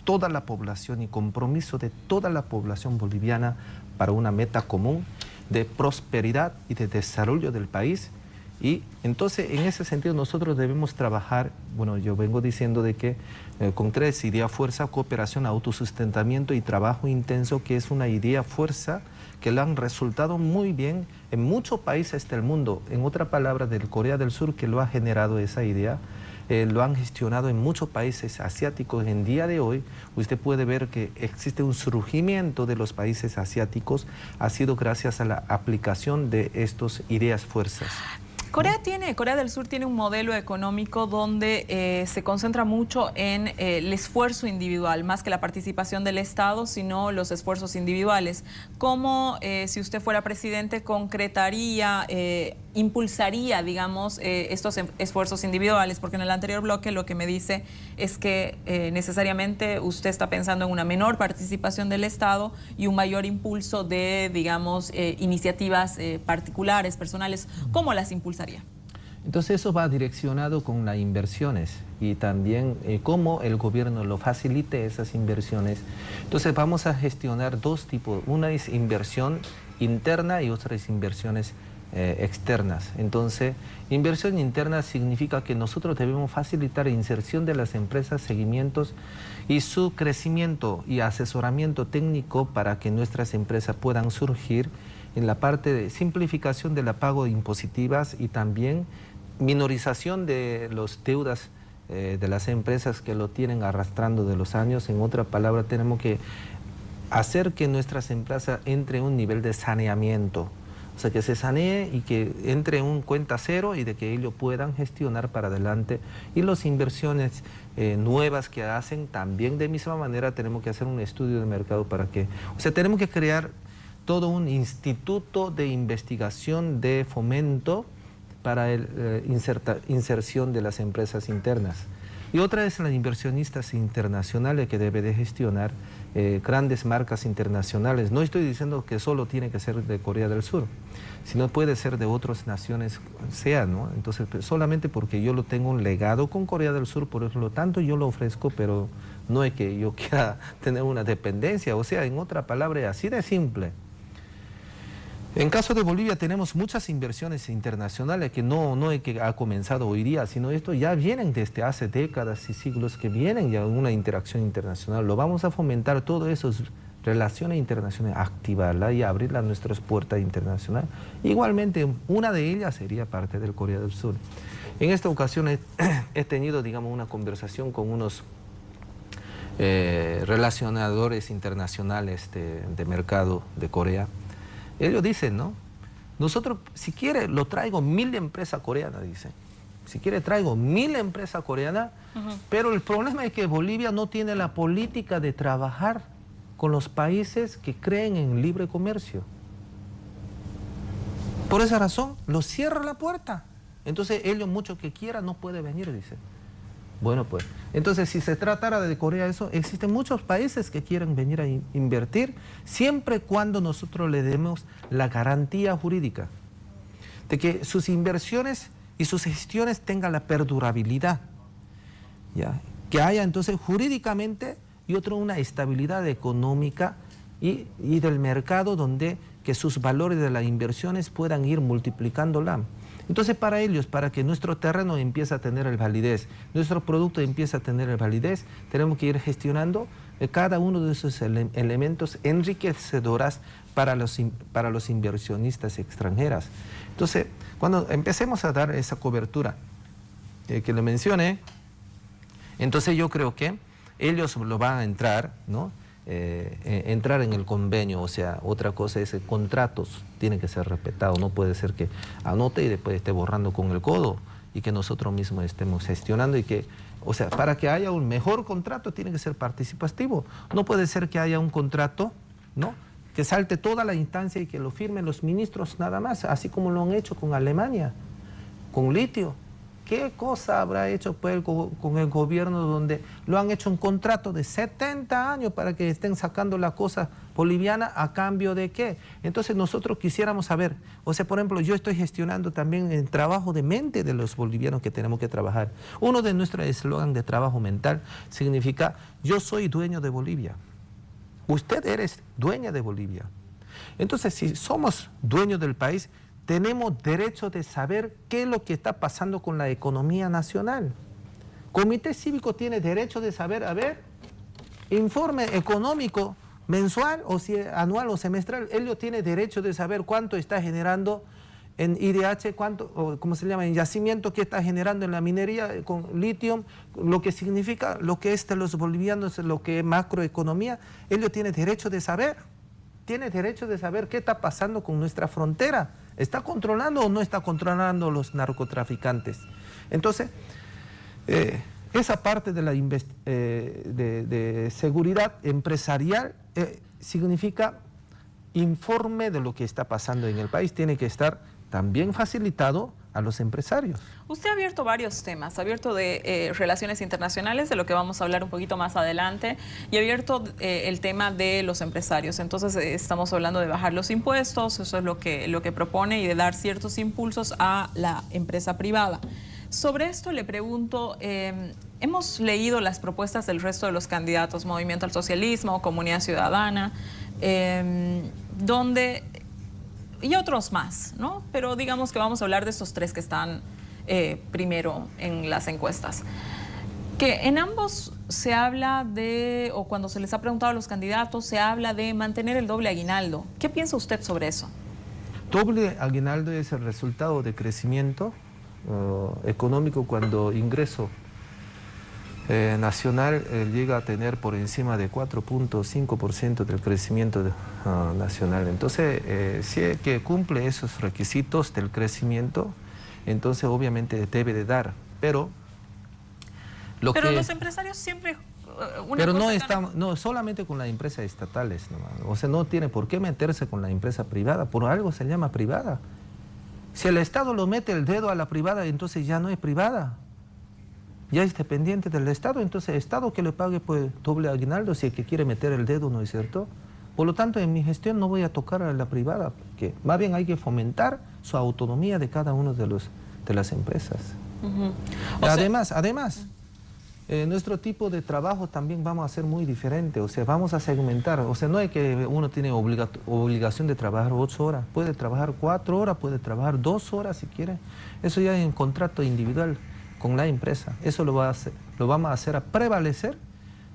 toda la población y compromiso de toda la población boliviana para una meta común de prosperidad y de desarrollo del país. Y entonces, en ese sentido, nosotros debemos trabajar, bueno, yo vengo diciendo de que con 3 ideas: fuerza, cooperación, autosustentamiento y trabajo intenso, que es una idea fuerza que le han resultado muy bien en muchos países del mundo. En otra palabra, del Corea del Sur, que lo ha generado esa idea, lo han gestionado en muchos países asiáticos. En día de hoy, usted puede ver que existe un surgimiento de los países asiáticos, ha sido gracias a la aplicación de estas ideas fuerzas. Corea del Sur tiene un modelo económico donde se concentra mucho en el esfuerzo individual, más que la participación del Estado, sino los esfuerzos individuales. ¿Cómo, si usted fuera presidente, concretaría, impulsaría, digamos, estos esfuerzos individuales? Porque en el anterior bloque lo que me dice es que necesariamente usted está pensando en una menor participación del Estado y un mayor impulso de, digamos, iniciativas particulares, personales. ¿Cómo las impulsaría? Entonces eso va direccionado con las inversiones y también cómo el gobierno lo facilite esas inversiones. Entonces vamos a gestionar dos tipos. Una es inversión interna y otra es inversiones externas. Entonces, inversión interna significa que nosotros debemos facilitar la inserción de las empresas, seguimientos y su crecimiento y asesoramiento técnico para que nuestras empresas puedan surgir en la parte de simplificación de la pago de impositivas y también minorización de las deudas de las empresas que lo tienen arrastrando de los años. En otra palabra, tenemos que hacer que nuestras empresas entren en un nivel de saneamiento. O sea, que se sanee y que entre en un cuenta cero y de que ellos puedan gestionar para adelante. Y las inversiones nuevas que hacen, también de misma manera tenemos que hacer un estudio de mercado para que... O sea, tenemos que crear todo un instituto de investigación de fomento para la inserción de las empresas internas. Y otra es las inversionistas internacionales que debe de gestionar grandes marcas internacionales. No estoy diciendo que solo tiene que ser de Corea del Sur, sino puede ser de otras naciones, ¿no? Entonces, solamente porque yo lo tengo un legado con Corea del Sur, por lo tanto yo lo ofrezco, pero no es que yo quiera tener una dependencia. O sea, en otra palabra, así de simple. En caso de Bolivia tenemos muchas inversiones internacionales que no es que ha comenzado hoy día, sino esto ya vienen desde hace décadas y siglos que vienen ya una interacción internacional. Lo vamos a fomentar, todas esas relaciones internacionales, activarla y abrirla a nuestras puertas internacionales. Igualmente, una de ellas sería parte del Corea del Sur. En esta ocasión he tenido, digamos, una conversación con unos relacionadores internacionales de mercado de Corea. Ellos dicen, ¿no? Nosotros, si quiere, lo traigo 1000 empresas coreanas, dicen. Si quiere, traigo 1000 empresas coreanas, pero el problema es que Bolivia no tiene la política de trabajar con los países que creen en libre comercio. Por esa razón, los cierra la puerta. Entonces, ellos, mucho que quieran, no puede venir, dicen. Bueno, pues, entonces si se tratara de Corea eso, existen muchos países que quieren venir a invertir siempre cuando nosotros le demos la garantía jurídica de que sus inversiones y sus gestiones tengan la perdurabilidad, ¿ya? Que haya entonces jurídicamente y otro una estabilidad económica y del mercado donde que sus valores de las inversiones puedan ir multiplicándola. Entonces, para ellos, para que nuestro terreno empiece a tener el validez, nuestro producto empiece a tener el validez, tenemos que ir gestionando cada uno de esos elementos enriquecedores para los inversionistas extranjeras. Entonces, cuando empecemos a dar esa cobertura que le mencioné, entonces yo creo que ellos lo van a entrar, ¿no? Entrar en el convenio. O sea, otra cosa es contratos, tienen que ser respetados, no puede ser que anote y después esté borrando con el codo y que nosotros mismos estemos gestionando y que, o sea, para que haya un mejor contrato tiene que ser participativo, no puede ser que haya un contrato, ¿no?, que salte toda la instancia y que lo firmen los ministros nada más, así como lo han hecho con Alemania, con litio. ¿Qué cosa habrá hecho pues, con el gobierno donde lo han hecho un contrato de 70 años para que estén sacando la cosa boliviana a cambio de qué? Entonces nosotros quisiéramos saber, o sea, por ejemplo, yo estoy gestionando también el trabajo de mente de los bolivianos que tenemos que trabajar. Uno de nuestros eslogan de trabajo mental significa, yo soy dueño de Bolivia. Usted eres dueña de Bolivia. Entonces, si somos dueños del país, tenemos derecho de saber qué es lo que está pasando con la economía nacional. Comité Cívico tiene derecho de saber, a ver, informe económico mensual o si anual o semestral, ellos tienen derecho de saber cuánto está generando en IDH, ¿cómo se llama? En yacimiento que está generando en la minería con litio, lo que significa, lo que es de los bolivianos, lo que es macroeconomía, ellos tienen derecho de saber. Tiene derecho de saber qué está pasando con nuestra frontera. ¿Está controlando o no está controlando los narcotraficantes? Entonces, esa parte de la de seguridad empresarial significa informe de lo que está pasando en el país. Tiene que estar también facilitado a los empresarios. Usted ha abierto varios temas, ha abierto de relaciones internacionales, de lo que vamos a hablar un poquito más adelante, y ha abierto el tema de los empresarios. Entonces estamos hablando de bajar los impuestos, eso es lo que propone, y de dar ciertos impulsos a la empresa privada. Sobre esto le pregunto, hemos leído las propuestas del resto de los candidatos, Movimiento al Socialismo, Comunidad Ciudadana, y otros más, ¿no? Pero digamos que vamos a hablar de estos tres que están primero en las encuestas. Que en ambos se habla de, o cuando se les ha preguntado a los candidatos, se habla de mantener el doble aguinaldo. ¿Qué piensa usted sobre eso? Doble aguinaldo es el resultado de crecimiento económico cuando ingreso nacional llega a tener por encima de 4.5% del crecimiento nacional. Entonces, si es que cumple esos requisitos del crecimiento, entonces obviamente debe de dar. Pero los empresarios siempre... Pero no solamente con las empresas estatales, o sea, no tiene por qué meterse con la empresa privada, por algo se llama privada. Si el Estado lo mete el dedo a la privada, entonces ya no es privada. Ya es dependiente del Estado, entonces el Estado que le pague pues doble aguinaldo si es que quiere meter el dedo, ¿no es cierto? Por lo tanto, en mi gestión no voy a tocar a la privada, porque más bien hay que fomentar su autonomía de cada uno de las empresas. Además, nuestro tipo de trabajo también vamos a hacer muy diferente, o sea, vamos a segmentar, o sea, no es que uno tiene obligación de trabajar 8 horas, puede trabajar 4 horas, puede trabajar 2 horas si quiere, eso ya es en contrato individual con la empresa, eso lo vamos a hacer a prevalecer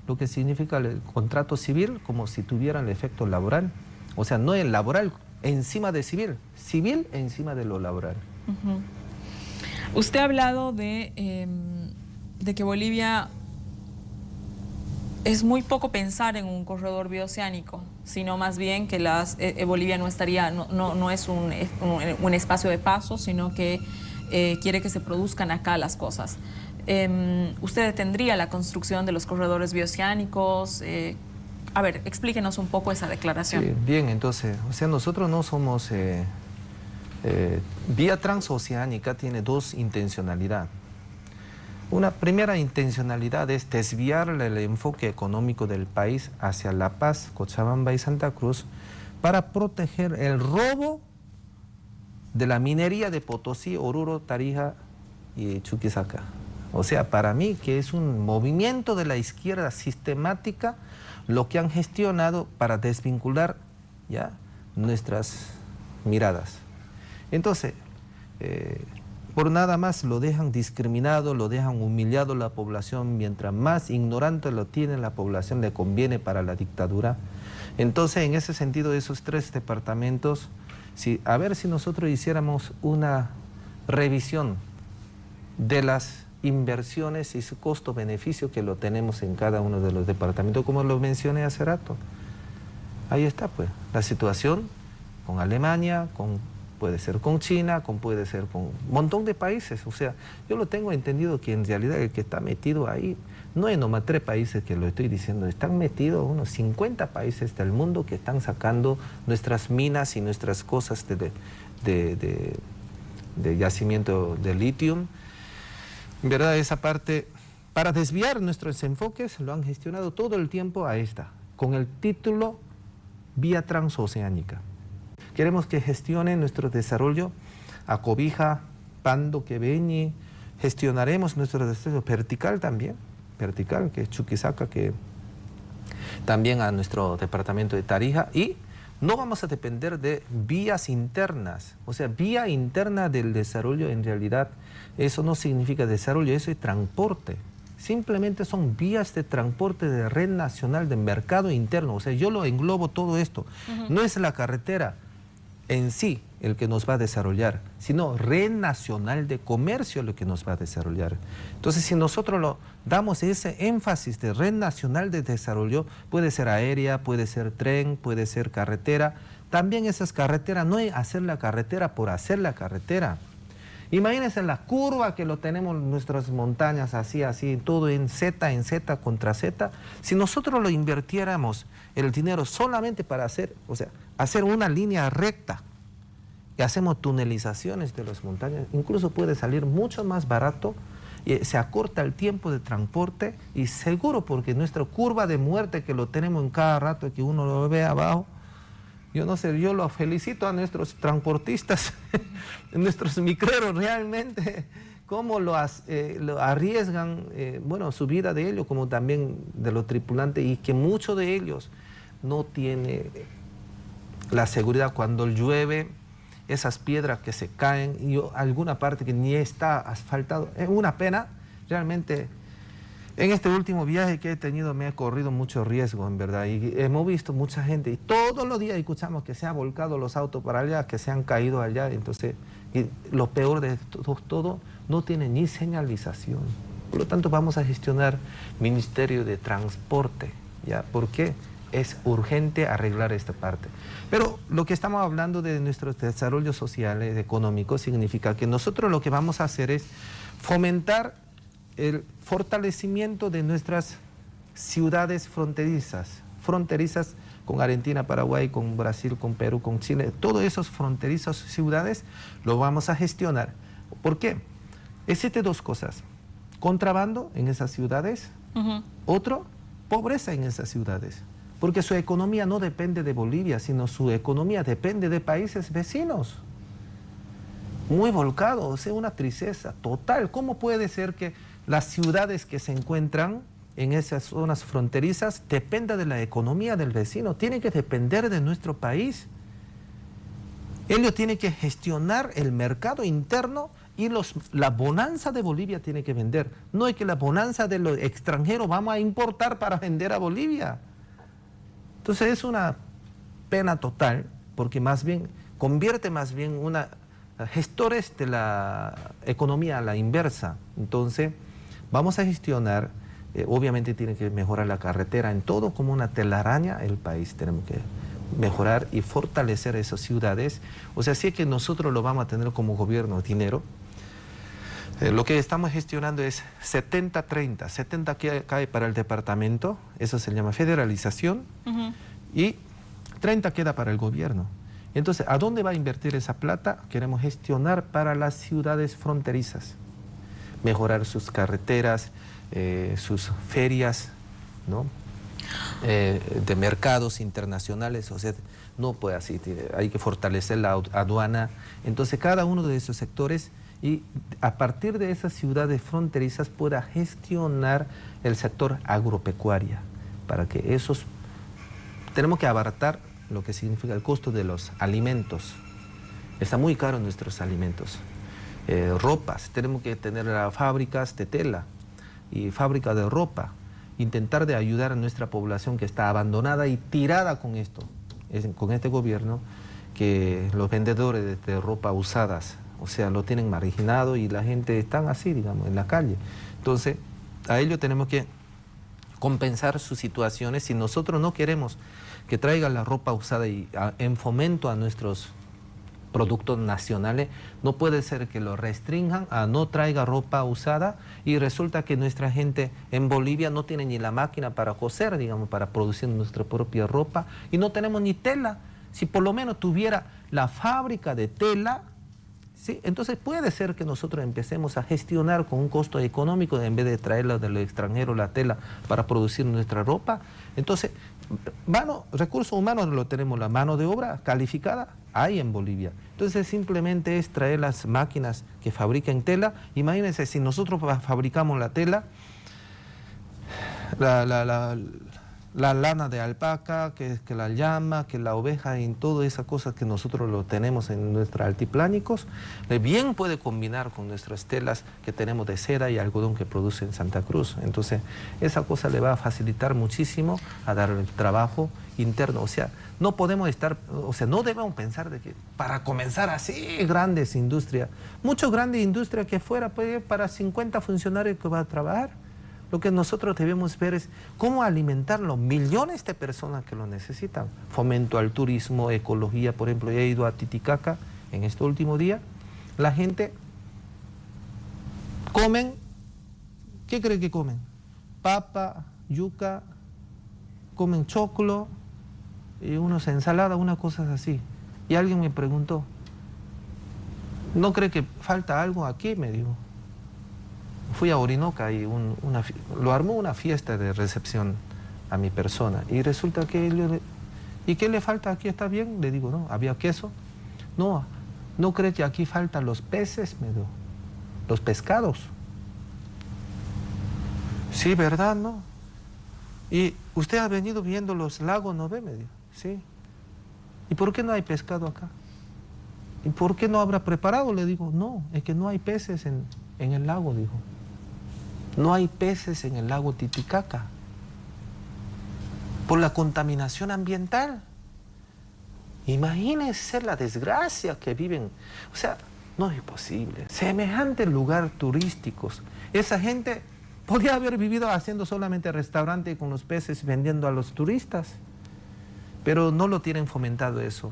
lo que significa el contrato civil como si tuviera el efecto laboral, o sea, no el laboral encima de civil, civil encima de lo laboral. Usted ha hablado de que Bolivia es muy poco pensar en un corredor bioceánico, sino más bien que Bolivia no es un espacio de paso, sino que quiere que se produzcan acá las cosas. ¿Usted detendría la construcción de los corredores bioceánicos? A ver, explíquenos un poco esa declaración. Sí, bien, entonces, o sea, nosotros no somos... Vía transoceánica tiene dos intencionalidades. Una primera intencionalidad es desviar el enfoque económico del país hacia La Paz, Cochabamba y Santa Cruz para proteger el robo de la minería de Potosí, Oruro, Tarija y Chuquisaca. O sea, para mí que es un movimiento de la izquierda sistemática lo que han gestionado para desvincular ya nuestras miradas. Entonces, por nada más lo dejan discriminado, lo dejan humillado la población, mientras más ignorante lo tiene la población le conviene para la dictadura. Entonces, en ese sentido, esos tres departamentos, a ver si nosotros hiciéramos una revisión de las inversiones y su costo-beneficio que lo tenemos en cada uno de los departamentos, como lo mencioné hace rato. Ahí está, pues, la situación con Alemania, puede ser con China, puede ser con un montón de países. O sea, yo lo tengo entendido que en realidad el que está metido ahí, no es nomás 3 países que lo estoy diciendo, están metidos unos 50 países del mundo que están sacando nuestras minas y nuestras cosas de yacimiento de litio. En verdad, esa parte, para desviar nuestros enfoques, lo han gestionado todo el tiempo a esta, con el título Vía Transoceánica. Queremos que gestione nuestro desarrollo a Cobija, Pando, Queveñi. Gestionaremos nuestro desarrollo vertical también, vertical, que es Chuquisaca, que también a nuestro departamento de Tarija. Y no vamos a depender de vías internas. O sea, vía interna del desarrollo, en realidad, eso no significa desarrollo, eso es transporte. Simplemente son vías de transporte de red nacional de mercado interno. O sea, yo lo englobo todo esto. No es la carretera. en sí el que nos va a desarrollar, sino Red Nacional de Comercio lo que nos va a desarrollar. Entonces, si nosotros lo damos ese énfasis de Red Nacional de Desarrollo, puede ser aérea, puede ser tren, puede ser carretera. También esas carreteras, no es hacer la carretera por hacer la carretera. Imagínense la curva que lo tenemos en nuestras montañas, así, todo en Z contra Z. Si nosotros lo invirtiéramos el dinero solamente para hacer, o sea, hacer una línea recta y hacemos tunelizaciones de las montañas, incluso puede salir mucho más barato, y se acorta el tiempo de transporte y seguro, porque nuestra curva de muerte que lo tenemos en cada rato que uno lo ve abajo, yo no sé, yo lo felicito a nuestros transportistas, nuestros micreros realmente, cómo lo arriesgan, bueno, su vida de ellos, como también de los tripulantes, y que muchos de ellos no tienen la seguridad cuando llueve, esas piedras que se caen, y alguna parte que ni está asfaltado. Es una pena, realmente. En este último viaje que he tenido me he corrido mucho riesgo, en verdad, y hemos visto mucha gente, y todos los días escuchamos que se han volcado los autos para allá, que se han caído allá, entonces, y lo peor de todo, no tiene ni señalización. Por lo tanto, vamos a gestionar Ministerio de Transporte, ¿ya? ¿Por qué? Es urgente arreglar esta parte. Pero lo que estamos hablando de nuestros desarrollos sociales, económicos, significa que nosotros lo que vamos a hacer es fomentar el fortalecimiento de nuestras ciudades fronterizas con Argentina, Paraguay, con Brasil, con Perú, con Chile. Todos esos fronterizos ciudades lo vamos a gestionar. ¿Por qué? Existen dos cosas: contrabando en esas ciudades, otro, pobreza en esas ciudades. Porque su economía no depende de Bolivia, sino su economía depende de países vecinos. Muy volcado, o sea, una tristeza total. ¿Cómo puede ser que las ciudades que se encuentran en esas zonas fronterizas dependan de la economía del vecino? Tiene que depender de nuestro país. Ellos tienen que gestionar el mercado interno y la bonanza de Bolivia tiene que vender. No es que la bonanza de los extranjeros vamos a importar para vender a Bolivia. Entonces es una pena total, porque más bien convierte gestores de la economía a la inversa. Entonces vamos a gestionar, obviamente tiene que mejorar la carretera en todo como una telaraña el país. Tenemos que mejorar y fortalecer esas ciudades. O sea, sí que nosotros lo vamos a tener como gobierno dinero. Lo que estamos gestionando es 70-30, 70 que cae para el departamento, eso se llama federalización, y 30 queda para el gobierno. Entonces, ¿a dónde va a invertir esa plata? Queremos gestionar para las ciudades fronterizas, mejorar sus carreteras, sus ferias, ¿no? De mercados internacionales, o sea, no puede así, hay que fortalecer la aduana. Entonces, cada uno de esos sectores, y a partir de esas ciudades fronterizas pueda gestionar el sector agropecuaria, para que tenemos que abaratar lo que significa el costo de los alimentos. Está muy caro nuestros alimentos. Ropas, tenemos que tener fábricas de tela y fábricas de ropa, intentar de ayudar a nuestra población que está abandonada y tirada con esto, con este gobierno, que los vendedores de ropa usadas, o sea, lo tienen marginado y la gente está así, digamos, en la calle. Entonces, a ello tenemos que compensar sus situaciones. Si nosotros no queremos que traigan la ropa usada y en fomento a nuestros productos nacionales, no puede ser que lo restrinjan a no traiga ropa usada y resulta que nuestra gente en Bolivia no tiene ni la máquina para coser, digamos, para producir nuestra propia ropa, y no tenemos ni tela. Si por lo menos tuviera la fábrica de tela, ¿sí? Entonces puede ser que nosotros empecemos a gestionar con un costo económico en vez de traerla del extranjero la tela para producir nuestra ropa. Entonces, recursos humanos lo tenemos, la mano de obra calificada hay en Bolivia. Entonces simplemente es traer las máquinas que fabrican tela. Imagínense, si nosotros fabricamos la tela, la lana de alpaca, que la llama, que la oveja, en todas esas cosas que nosotros lo tenemos en nuestros altiplánicos, bien puede combinar con nuestras telas que tenemos de seda y algodón que produce en Santa Cruz. Entonces, esa cosa le va a facilitar muchísimo a dar el trabajo interno. O sea, no podemos estar, o sea, no debemos pensar de que para comenzar así grandes industrias, muchas grandes industrias que fuera, pues, para 50 funcionarios que van a trabajar. Lo que nosotros debemos ver es cómo alimentar los millones de personas que lo necesitan. Fomento al turismo, ecología, por ejemplo, he ido a Titicaca en este último día. La gente comen, ¿qué cree que comen? Papa, yuca, comen choclo, y unos ensaladas, unas cosas así. Y alguien me preguntó, ¿no cree que falta algo aquí? Me dijo. Fui a Orinoca y lo armó una fiesta de recepción a mi persona. Y resulta que ¿y qué le falta aquí? ¿Está bien? Le digo, no, ¿había queso? No, ¿no cree que aquí faltan los peces? Me dijo, los pescados. Sí, ¿verdad? ¿No? Y usted ha venido viendo los lagos, ¿no ve? Me dijo, sí. ¿Y por qué no hay pescado acá? ¿Y por qué no habrá preparado? Le digo, no, es que no hay peces en el lago, dijo. No hay peces en el lago Titicaca por la contaminación ambiental. Imagínense la desgracia que viven. O sea, no es posible. Semejantes lugares turísticos. Esa gente podría haber vivido haciendo solamente restaurante con los peces vendiendo a los turistas, pero no lo tienen fomentado eso.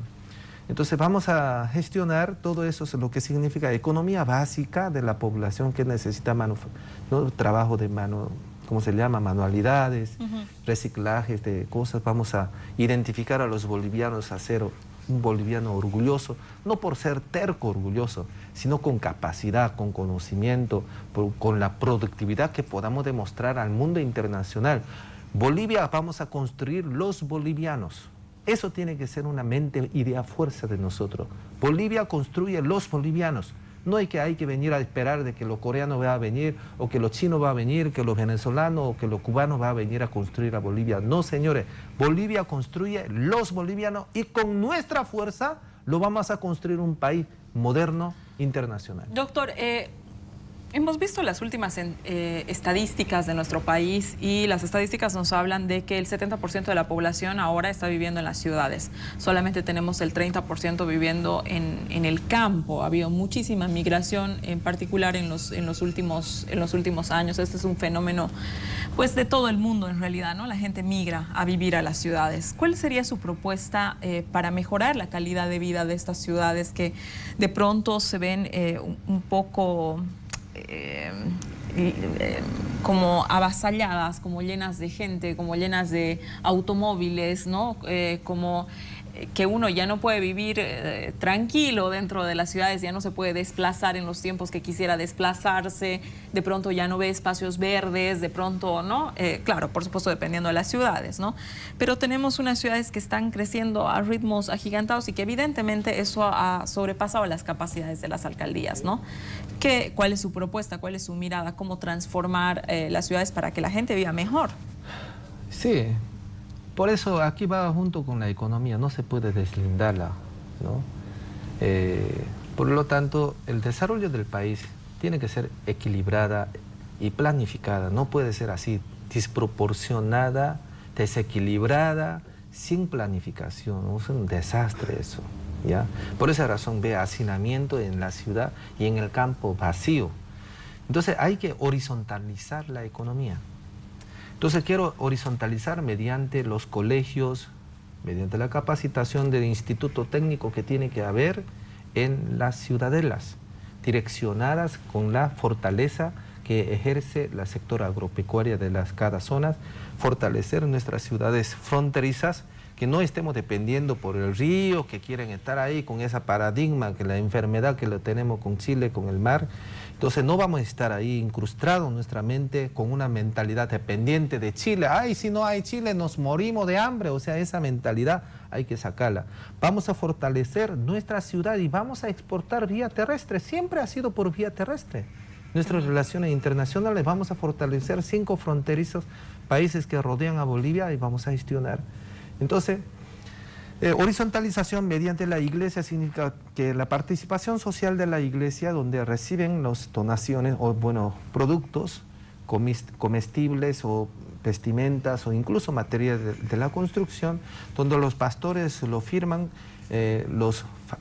Entonces vamos a gestionar todo eso, lo que significa economía básica de la población que necesita trabajo de mano, ¿cómo se llama? Manualidades, reciclajes de cosas. Vamos a identificar a los bolivianos, a ser un boliviano orgulloso, no por ser terco orgulloso, sino con capacidad, con conocimiento, con la productividad que podamos demostrar al mundo internacional. Bolivia vamos a construir los bolivianos. Eso tiene que ser una mente, idea, fuerza de nosotros. Bolivia construye los bolivianos. No hay que venir a esperar de que los coreanos van a venir, o que los chinos van a venir, que los venezolanos o que los cubanos van a venir a construir a Bolivia. No, señores. Bolivia construye los bolivianos y con nuestra fuerza lo vamos a construir un país moderno, internacional. Doctor, hemos visto las últimas estadísticas de nuestro país y las estadísticas nos hablan de que el 70% de la población ahora está viviendo en las ciudades. Solamente tenemos el 30% viviendo en el campo. Ha habido muchísima migración, en particular en los últimos años. Este es un fenómeno pues de todo el mundo en realidad, ¿no? La gente migra a vivir a las ciudades. ¿Cuál sería su propuesta para mejorar la calidad de vida de estas ciudades que de pronto se ven un poco como avasalladas, como llenas de gente, como llenas de automóviles, ¿no? Como que uno ya no puede vivir tranquilo dentro de las ciudades, ya no se puede desplazar en los tiempos que quisiera desplazarse, de pronto ya no ve espacios verdes, de pronto, ¿no? Claro, por supuesto, dependiendo de las ciudades, ¿no? Pero tenemos unas ciudades que están creciendo a ritmos agigantados y que evidentemente eso ha sobrepasado las capacidades de las alcaldías, ¿no? ¿Cuál es su propuesta? ¿Cuál es su mirada? ¿Cómo transformar las ciudades para que la gente viva mejor? Sí. Por eso aquí va junto con la economía, no se puede deslindarla, ¿no? Por lo tanto, el desarrollo del país tiene que ser equilibrada y planificada, no puede ser así, desproporcionada, desequilibrada, sin planificación, es un desastre eso, ¿ya? Por esa razón ve hacinamiento en la ciudad y en el campo vacío. Entonces hay que horizontalizar la economía. Entonces quiero horizontalizar mediante los colegios, mediante la capacitación del instituto técnico que tiene que haber en las ciudadelas, direccionadas con la fortaleza que ejerce el sector agropecuario de cada zona, fortalecer nuestras ciudades fronterizas, que no estemos dependiendo por el río, que quieren estar ahí con ese paradigma, que la enfermedad que lo tenemos con Chile, con el mar. Entonces no vamos a estar ahí incrustados en nuestra mente con una mentalidad dependiente de Chile. Ay, si no hay Chile nos morimos de hambre. O sea, esa mentalidad hay que sacarla. Vamos a fortalecer nuestra ciudad y vamos a exportar vía terrestre. Siempre ha sido por vía terrestre. Nuestras relaciones internacionales vamos a fortalecer 5 fronterizos países que rodean a Bolivia y vamos a gestionar. Entonces, horizontalización mediante la iglesia significa que la participación social de la iglesia, donde reciben las donaciones o, bueno, productos comestibles o vestimentas o incluso materias de la construcción, donde los pastores lo firman,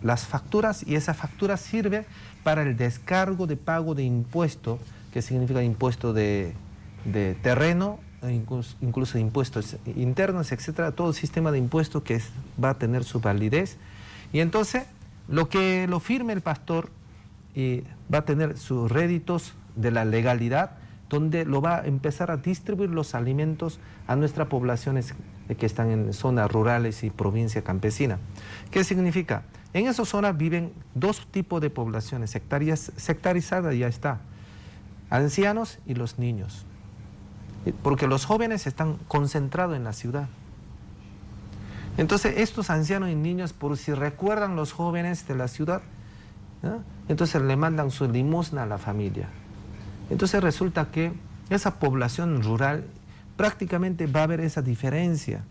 las facturas, y esa factura sirve para el descargo de pago de impuesto, que significa impuesto de terreno, incluso impuestos internos, etcétera, todo el sistema de impuestos que va a tener su validez. Y entonces, lo que lo firme el pastor va a tener sus réditos de la legalidad, donde lo va a empezar a distribuir los alimentos a nuestras poblaciones que están en zonas rurales y provincia campesina. ¿Qué significa? En esas zonas viven dos tipos de poblaciones, sectarizadas ya está, ancianos y los niños. Porque los jóvenes están concentrados en la ciudad. Entonces, estos ancianos y niños, por si recuerdan los jóvenes de la ciudad, ¿no?, entonces le mandan su limosna a la familia. Entonces resulta que esa población rural prácticamente va a haber esa diferencia.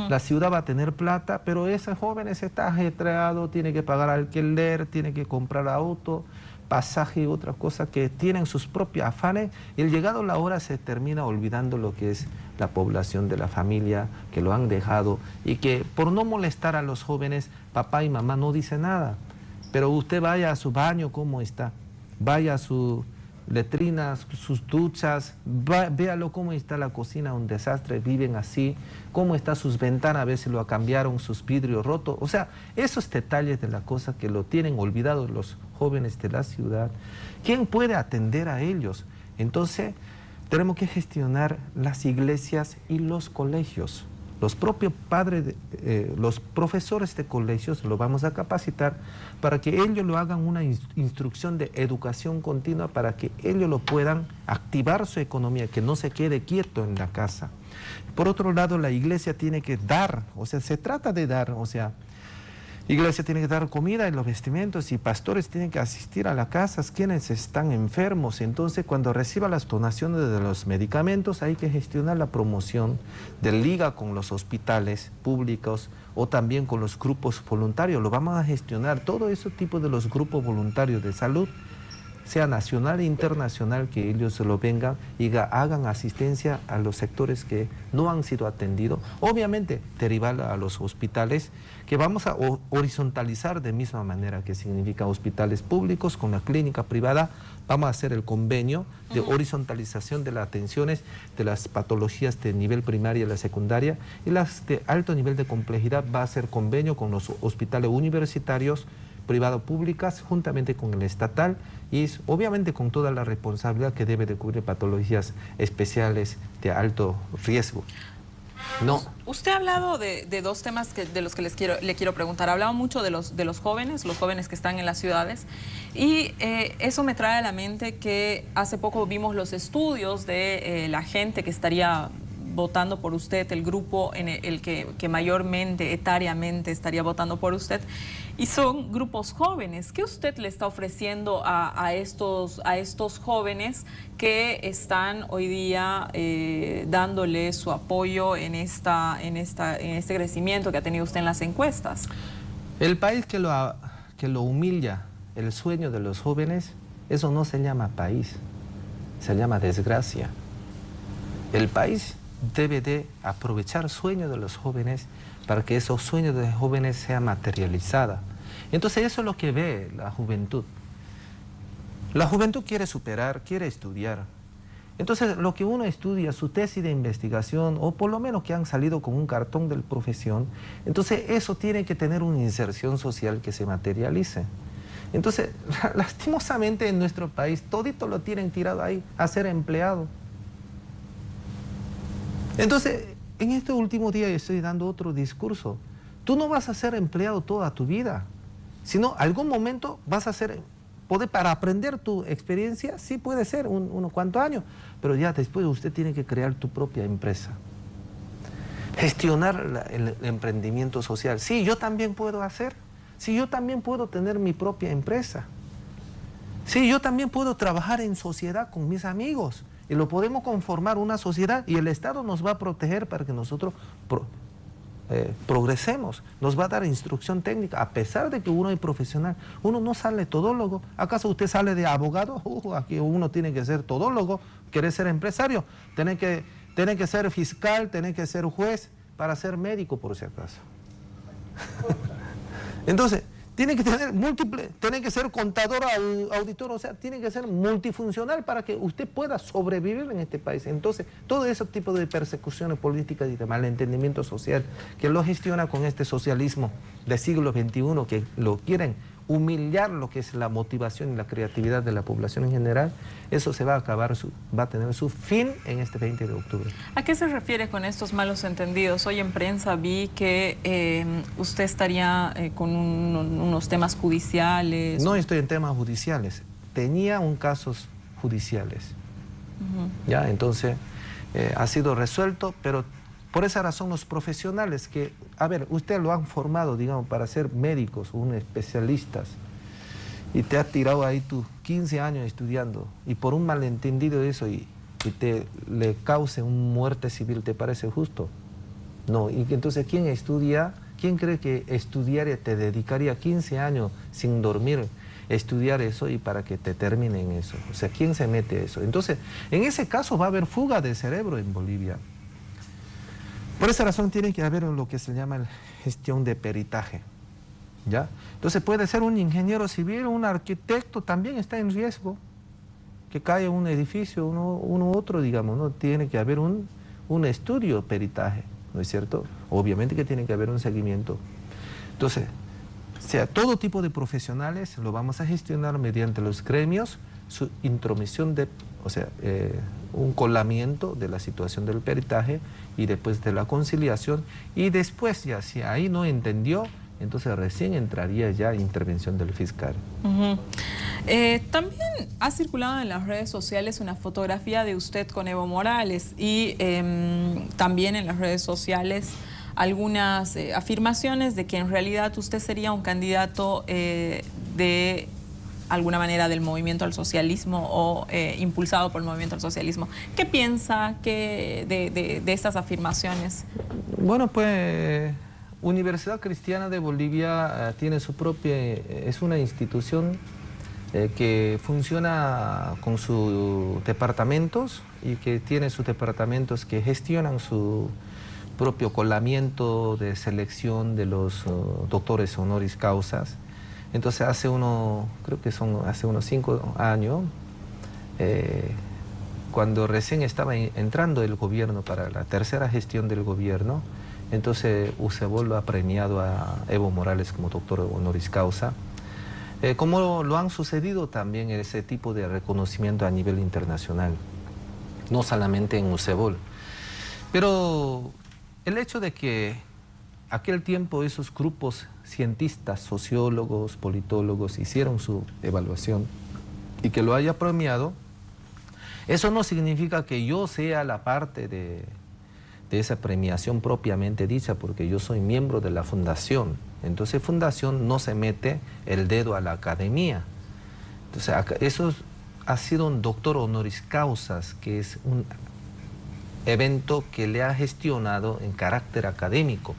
La ciudad va a tener plata, pero ese joven está ajetreado, tiene que pagar alquiler, tiene que comprar auto, pasaje y otra cosa, que tienen sus propios afanes, y llegado la hora se termina olvidando lo que es la población de la familia, que lo han dejado, y que por no molestar a los jóvenes, papá y mamá no dicen nada. Pero usted vaya a su baño, ¿cómo está? Vaya a su letrinas, sus duchas, véalo cómo está la cocina, un desastre, viven así, cómo están sus ventanas, a ver si lo cambiaron, sus vidrios rotos. O sea, esos detalles de la cosa que lo tienen olvidados los jóvenes de la ciudad. ¿Quién puede atender a ellos? Entonces, tenemos que gestionar las iglesias y los colegios. Los propios padres, los profesores de colegios lo vamos a capacitar para que ellos lo hagan una instrucción de educación continua, para que ellos lo puedan activar su economía, que no se quede quieto en la casa. Por otro lado, la iglesia tiene que dar, o sea, se trata de dar, o sea, iglesia tiene que dar comida y los vestimentos, y pastores tienen que asistir a las casas quienes están enfermos. Entonces, cuando reciba las donaciones de los medicamentos, hay que gestionar la promoción de liga con los hospitales públicos o también con los grupos voluntarios. Lo vamos a gestionar, todo ese tipo de los grupos voluntarios de salud, sea nacional e internacional, que ellos lo vengan y hagan asistencia a los sectores que no han sido atendidos. Obviamente, derivar a los hospitales, que vamos a horizontalizar de misma manera, que significa hospitales públicos con la clínica privada. Vamos a hacer el convenio de horizontalización de las atenciones de las patologías de nivel primaria y la secundaria, y las de alto nivel de complejidad va a ser convenio con los hospitales universitarios, privado públicas, juntamente con el estatal, y obviamente con toda la responsabilidad que debe de cubrir patologías especiales de alto riesgo. No. Usted ha hablado de dos temas de los que le quiero preguntar. Ha hablado mucho de los jóvenes que están en las ciudades, y eso me trae a la mente que hace poco vimos los estudios de la gente que estaría votando por usted, el grupo en el que mayormente, etariamente, estaría votando por usted, y son grupos jóvenes. ¿Qué usted le está ofreciendo a estos jóvenes que están hoy día dándole su apoyo en este crecimiento que ha tenido usted en las encuestas? El país que lo humilla, el sueño de los jóvenes, eso no se llama país, se llama desgracia. El país debe de aprovechar el sueño de los jóvenes para que esos sueños de los jóvenes sean materializados. Entonces eso es lo que ve la juventud. La juventud quiere superar, quiere estudiar. Entonces lo que uno estudia, su tesis de investigación, o por lo menos que han salido con un cartón de profesión, entonces eso tiene que tener una inserción social que se materialice. Entonces, lastimosamente en nuestro país, todito lo tienen tirado ahí a ser empleado. Entonces, en este último día estoy dando otro discurso. Tú no vas a ser empleado toda tu vida, sino algún momento vas a ser, para aprender tu experiencia, sí puede ser unos cuantos años, pero ya después usted tiene que crear tu propia empresa. Gestionar el emprendimiento social. Sí, yo también puedo hacer. Sí, yo también puedo tener mi propia empresa. Sí, yo también puedo trabajar en sociedad con mis amigos. y lo podemos conformar una sociedad y el Estado nos va a proteger para que nosotros progresemos, nos va a dar instrucción técnica, a pesar de que uno es profesional, uno no sale todólogo. ¿Acaso usted sale de abogado? Aquí uno tiene que ser todólogo, quiere ser empresario, tiene que ser fiscal, tiene que ser juez para ser médico por si acaso. Entonces, tiene que tener múltiple, tiene que ser contador, auditor, o sea, tiene que ser multifuncional para que usted pueda sobrevivir en este país. Entonces, todo ese tipo de persecuciones políticas y de malentendimiento social que lo gestiona con este socialismo del siglo XXI, que lo quieren humillar lo que es la motivación y la creatividad de la población en general, eso se va a acabar, va a tener su fin en este 20 de octubre. ¿A qué se refiere con estos malos entendidos? Hoy en prensa vi que usted estaría con unos temas judiciales. No estoy en temas judiciales, tenía casos judiciales. Ya, entonces ha sido resuelto, pero por esa razón los profesionales que, a ver, usted lo han formado, digamos, para ser médicos, especialistas, y te ha tirado ahí tus 15 años estudiando, y por un malentendido eso, y le cause una muerte civil, ¿te parece justo? No, y entonces ¿quién estudia? ¿Quién cree que estudiaría, te dedicaría 15 años sin dormir, estudiar eso y para que te termine en eso? O sea, ¿quién se mete eso? Entonces, en ese caso va a haber fuga de cerebro en Bolivia. Por esa razón tiene que haber lo que se llama gestión de peritaje, ¿ya? Entonces puede ser un ingeniero civil, un arquitecto, también está en riesgo, que caiga un edificio, uno u otro, digamos, ¿no? Tiene que haber un estudio peritaje, ¿no es cierto? Obviamente que tiene que haber un seguimiento. Entonces, sea todo tipo de profesionales lo vamos a gestionar mediante los gremios, su intromisión de, o sea, un colamiento de la situación del peritaje y después de la conciliación, y después ya si ahí no entendió, entonces recién entraría ya intervención del fiscal. También ha circulado en las redes sociales una fotografía de usted con Evo Morales y también en las redes sociales algunas afirmaciones de que en realidad usted sería un candidato de alguna manera del movimiento al socialismo o impulsado por el movimiento al socialismo. ¿Qué piensa de estas afirmaciones? Bueno, pues Universidad Cristiana de Bolivia tiene su propia, es una institución que funciona con sus departamentos y que tiene sus departamentos que gestionan su propio colamiento de selección de los doctores honoris causas. Entonces hace hace unos 5 años, cuando recién estaba entrando el gobierno para la tercera gestión del gobierno, entonces UCEBOL lo ha premiado a Evo Morales como doctor honoris causa. Como lo han sucedido también ese tipo de reconocimiento a nivel internacional, no solamente en UCEBOL. Pero el hecho de que aquel tiempo esos grupos cientistas, sociólogos, politólogos hicieron su evaluación y que lo haya premiado, eso no significa que yo sea la parte de esa premiación propiamente dicha, porque yo soy miembro de la fundación. Entonces fundación no se mete el dedo a la academia. Entonces eso ha sido un doctor honoris causas, que es un evento que le ha gestionado en carácter académico,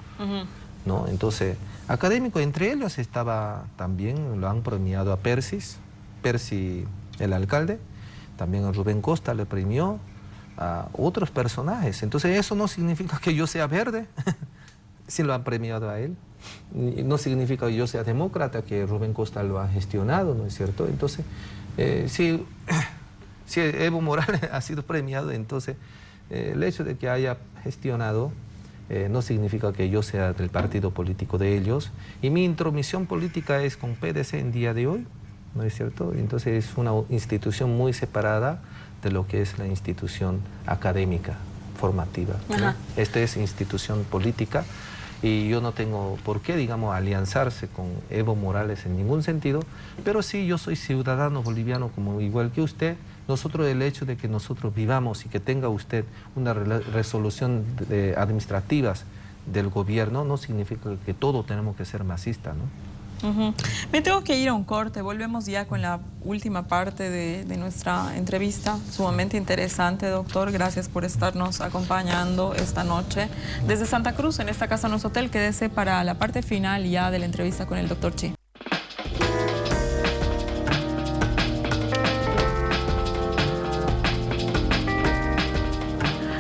¿no? Entonces, académico, entre ellos estaba también, lo han premiado a Percy, el alcalde, también a Rubén Costa le premió, a otros personajes. Entonces eso no significa que yo sea verde, si lo han premiado a él. No significa que yo sea demócrata, que Rubén Costa lo ha gestionado, ¿no es cierto? Entonces, si Evo Morales ha sido premiado, entonces el hecho de que haya gestionado no significa que yo sea del partido político de ellos. Y mi intromisión política es con PDC en día de hoy, ¿no es cierto? Entonces es una institución muy separada de lo que es la institución académica, formativa, ¿no? Esta es institución política y yo no tengo por qué, digamos, alianzarse con Evo Morales en ningún sentido, pero sí yo soy ciudadano boliviano como igual que usted. Nosotros, el hecho de que nosotros vivamos y que tenga usted una resolución administrativas del gobierno no significa que todos tenemos que ser masistas, ¿no? Me tengo que ir a un corte, volvemos ya con la última parte de nuestra entrevista, sumamente interesante, doctor, gracias por estarnos acompañando esta noche desde Santa Cruz, en esta casa, nuestro hotel. Quédese para la parte final ya de la entrevista con el doctor Chi.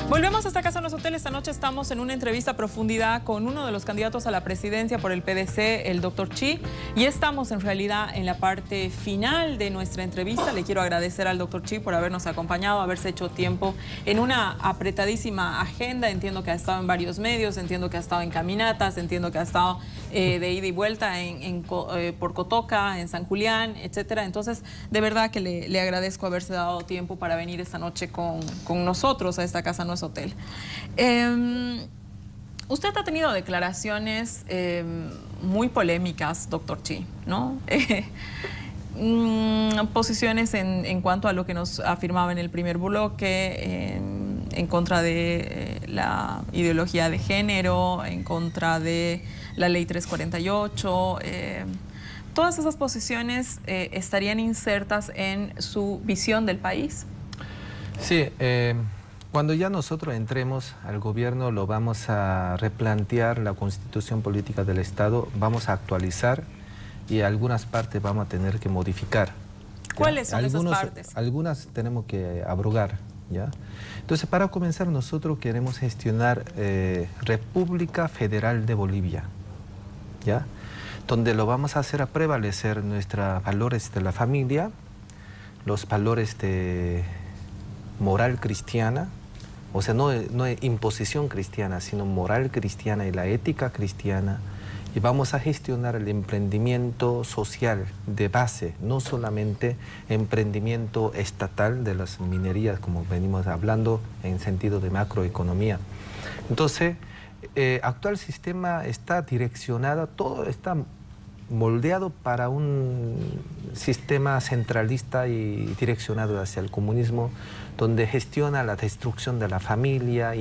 Volvemos a esta casa, nuestro hotel. Esta noche estamos en una entrevista a profundidad con uno de los candidatos a la presidencia por el PDC, el doctor Chi, y estamos en realidad en la parte final de nuestra entrevista. Le quiero agradecer al doctor Chi por habernos acompañado, haberse hecho tiempo en una apretadísima agenda. Entiendo que ha estado en varios medios, entiendo que ha estado en caminatas, entiendo que ha estado de ida y vuelta por Cotoca, en San Julián, etcétera. Entonces, de verdad que le agradezco haberse dado tiempo para venir esta noche con nosotros a esta casa, nuestro hotel. Usted ha tenido declaraciones muy polémicas, doctor Chi, ¿no? Posiciones en cuanto a lo que nos afirmaba en el primer bloque, en contra de la ideología de género, en contra de la ley 348. ¿Todas esas posiciones estarían insertas en su visión del país? Sí, cuando ya nosotros entremos al gobierno lo vamos a replantear la constitución política del Estado, vamos a actualizar y algunas partes vamos a tener que modificar. ¿Cuáles son esas partes? Algunas tenemos que abrogar, ¿ya? Entonces, para comenzar, nosotros queremos gestionar República Federal de Bolivia, ¿ya? Donde lo vamos a hacer a prevalecer nuestros valores de la familia, los valores de moral cristiana, o sea, no es imposición cristiana, sino moral cristiana y la ética cristiana. Y vamos a gestionar el emprendimiento social de base, no solamente emprendimiento estatal de las minerías, como venimos hablando en sentido de macroeconomía. Entonces, actual sistema está direccionado, todo está moldeado para un sistema centralista y direccionado hacia el comunismo, donde gestiona la destrucción de la familia,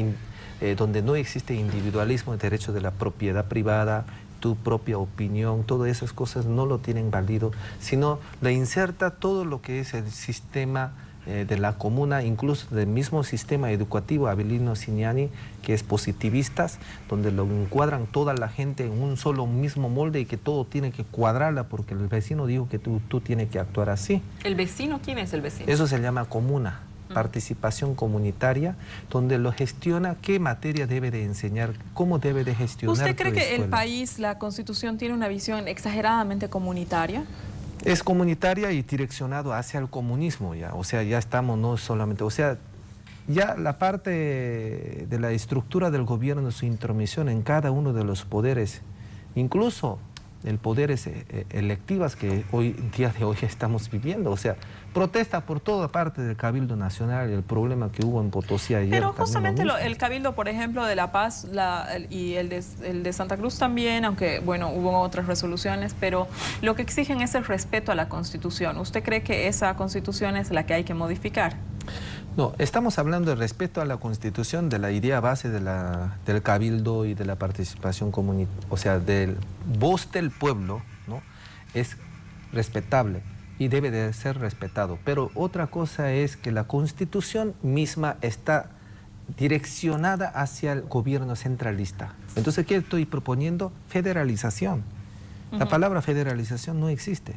donde no existe individualismo, el derecho de la propiedad privada, tu propia opinión, todas esas cosas no lo tienen válido, sino le inserta todo lo que es el sistema de la comuna, incluso del mismo sistema educativo Avelino Cignani, que es positivista, donde lo encuadran toda la gente en un solo mismo molde y que todo tiene que cuadrarla porque el vecino dijo que tú tienes que actuar así. ¿El vecino? ¿Quién es el vecino? Eso se llama comuna, participación comunitaria, donde lo gestiona, qué materia debe de enseñar, cómo debe de gestionar. ¿Usted cree que el país, la Constitución, tiene una visión exageradamente comunitaria? Es comunitaria y direccionado hacia el comunismo ya, o sea, ya estamos no solamente, o sea, ya la parte de la estructura del gobierno, su intromisión en cada uno de los poderes, incluso el poderes electivas que hoy, día de hoy estamos viviendo, o sea, protesta por toda parte del Cabildo Nacional, el problema que hubo en Potosí ayer. Pero justamente el Cabildo, por ejemplo, de La Paz y el de Santa Cruz también, aunque, bueno, hubo otras resoluciones, pero lo que exigen es el respeto a la Constitución. ¿Usted cree que esa Constitución es la que hay que modificar? No, estamos hablando del respeto a la Constitución, de la idea base del Cabildo y de la participación comunitaria, o sea, del voz del pueblo, ¿no? Es respetable y debe de ser respetado. Pero otra cosa es que la Constitución misma está direccionada hacia el gobierno centralista. Entonces, ¿qué estoy proponiendo? Federalización. La palabra federalización no existe.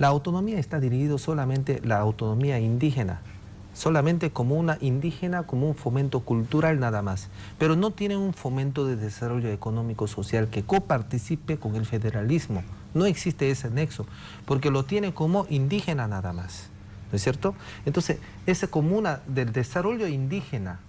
La autonomía está dirigida solamente la autonomía indígena, solamente como una indígena, como un fomento cultural nada más, pero no tiene un fomento de desarrollo económico social que coparticipe con el federalismo. No existe ese nexo, porque lo tiene como indígena nada más, ¿no es cierto? Entonces, esa comuna del desarrollo indígena,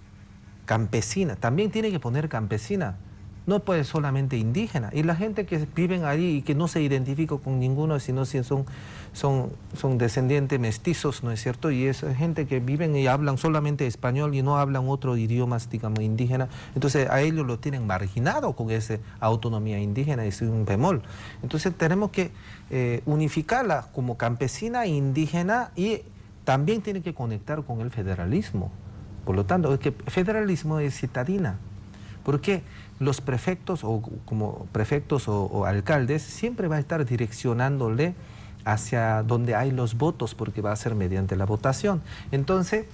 campesina, también tiene que poner campesina, no puede solamente indígena. Y la gente que viven ahí y que no se identifica con ninguno, sino si son descendientes mestizos, ¿no es cierto? Y es gente que viven y hablan solamente español y no hablan otro idioma, digamos, indígena. Entonces a ellos lo tienen marginado con esa autonomía indígena, es un bemol. Entonces tenemos que unificarla como campesina, indígena, y también tiene que conectar con el federalismo. Por lo tanto, el federalismo es citadina. Porque los prefectos o alcaldes siempre va a estar direccionándole hacia donde hay los votos, porque va a ser mediante la votación. Entonces,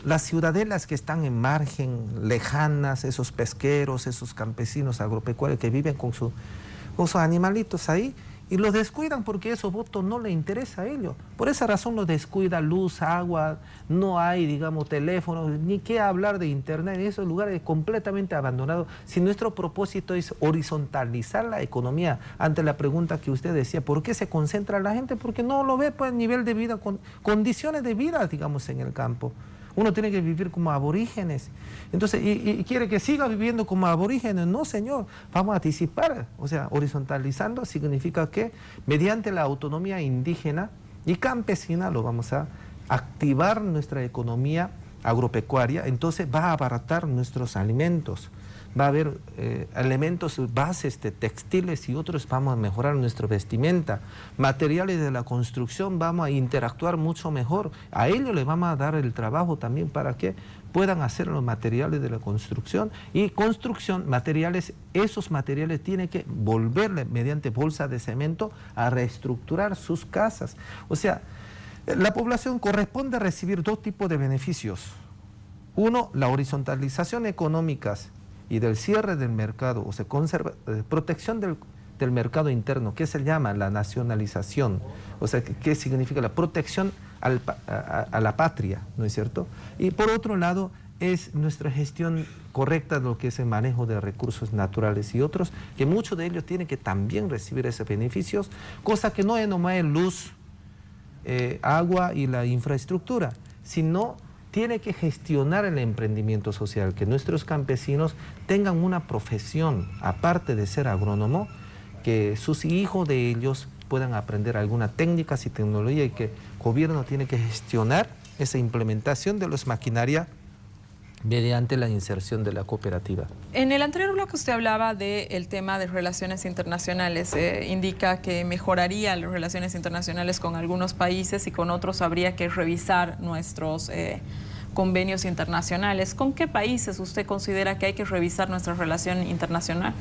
las ciudadelas que están en margen, lejanas, esos pesqueros, esos campesinos agropecuarios que viven con sus animalitos ahí, y los descuidan porque esos votos no les interesa a ellos. Por esa razón los descuida luz, agua, no hay, digamos, teléfonos, ni qué hablar de internet, en esos lugares completamente abandonados. Si nuestro propósito es horizontalizar la economía, ante la pregunta que usted decía, ¿por qué se concentra la gente? Porque no lo ve, pues, nivel de vida, condiciones de vida, digamos, en el campo. Uno tiene que vivir como aborígenes. Entonces, y quiere que siga viviendo como aborígenes. No, señor, vamos a anticipar. O sea, horizontalizando significa que mediante la autonomía indígena y campesina lo vamos a activar nuestra economía agropecuaria. Entonces va a abaratar nuestros alimentos. Va a haber elementos bases de textiles y otros, vamos a mejorar nuestra vestimenta. Materiales de la construcción, vamos a interactuar mucho mejor. A ellos les vamos a dar el trabajo también para que puedan hacer los materiales de la construcción. Y construcción, materiales, esos materiales tienen que volverle mediante bolsa de cemento a reestructurar sus casas. O sea, la población corresponde a recibir dos tipos de beneficios. Uno, la horizontalización económica y del cierre del mercado, o sea, protección del mercado interno, que se llama la nacionalización, o sea, ¿qué significa? La protección a la patria, ¿no es cierto? Y por otro lado, es nuestra gestión correcta de lo que es el manejo de recursos naturales y otros, que muchos de ellos tienen que también recibir esos beneficios, cosa que no es nomás luz, agua y la infraestructura, sino tiene que gestionar el emprendimiento social, que nuestros campesinos tengan una profesión, aparte de ser agrónomo, que sus hijos de ellos puedan aprender algunas técnicas y tecnología, y que el gobierno tiene que gestionar esa implementación de las maquinarias mediante la inserción de la cooperativa. En el anterior bloque usted hablaba del tema de relaciones internacionales. Indica que mejoraría las relaciones internacionales con algunos países y con otros habría que revisar nuestros convenios internacionales. ¿Con qué países usted considera que hay que revisar nuestra relación internacional?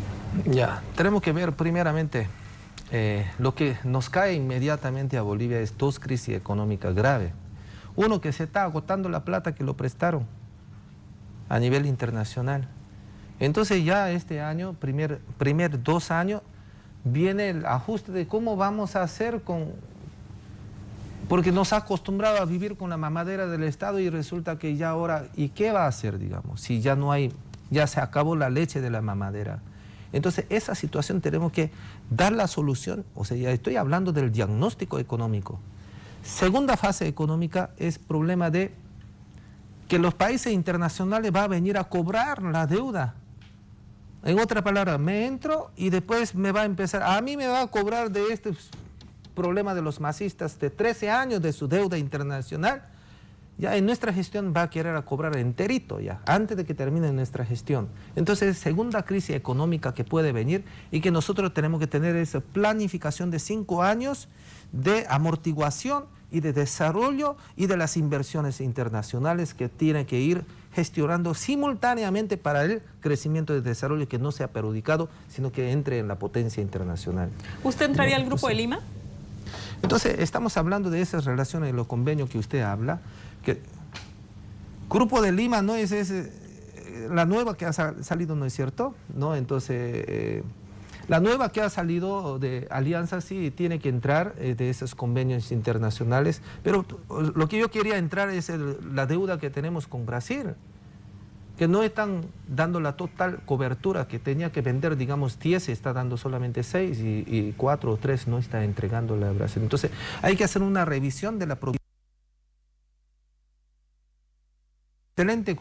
Ya, tenemos que ver primeramente lo que nos cae inmediatamente a Bolivia es dos crisis económicas graves. Uno, que se está agotando la plata que lo prestaron a nivel internacional. Entonces ya este año, primer 2 años, viene el ajuste de cómo vamos a hacer porque nos ha acostumbrado a vivir con la mamadera del Estado y resulta que ya ahora, ¿y qué va a hacer, digamos? Si ya no hay, ya se acabó la leche de la mamadera. Entonces esa situación tenemos que dar la solución, o sea, ya estoy hablando del diagnóstico económico. Segunda fase económica es problema de que los países internacionales van a venir a cobrar la deuda. En otra palabra, me entro y después me va a empezar, a mí me va a cobrar de este problema de los masistas de 13 años de su deuda internacional. Ya en nuestra gestión va a querer a cobrar enterito ya, antes de que termine nuestra gestión. Entonces, segunda crisis económica que puede venir y que nosotros tenemos que tener esa planificación de 5 años de amortiguación y de desarrollo y de las inversiones internacionales que tienen que ir gestionando simultáneamente para el crecimiento y desarrollo, que no sea perjudicado, sino que entre en la potencia internacional. ¿Usted entraría al Grupo de Lima? Entonces, estamos hablando de esas relaciones, de los convenios que usted habla, que Grupo de Lima no es la nueva que ha salido, ¿no es cierto? ¿No? Entonces, la nueva que ha salido de alianza sí tiene que entrar de esos convenios internacionales, pero lo que yo quería entrar es la deuda que tenemos con Brasil, que no están dando la total cobertura, que tenía que vender, digamos, 10, está dando solamente 6 y 4 o 3 no está entregándole a Brasil. Entonces, hay que hacer una revisión de la producción. Excelente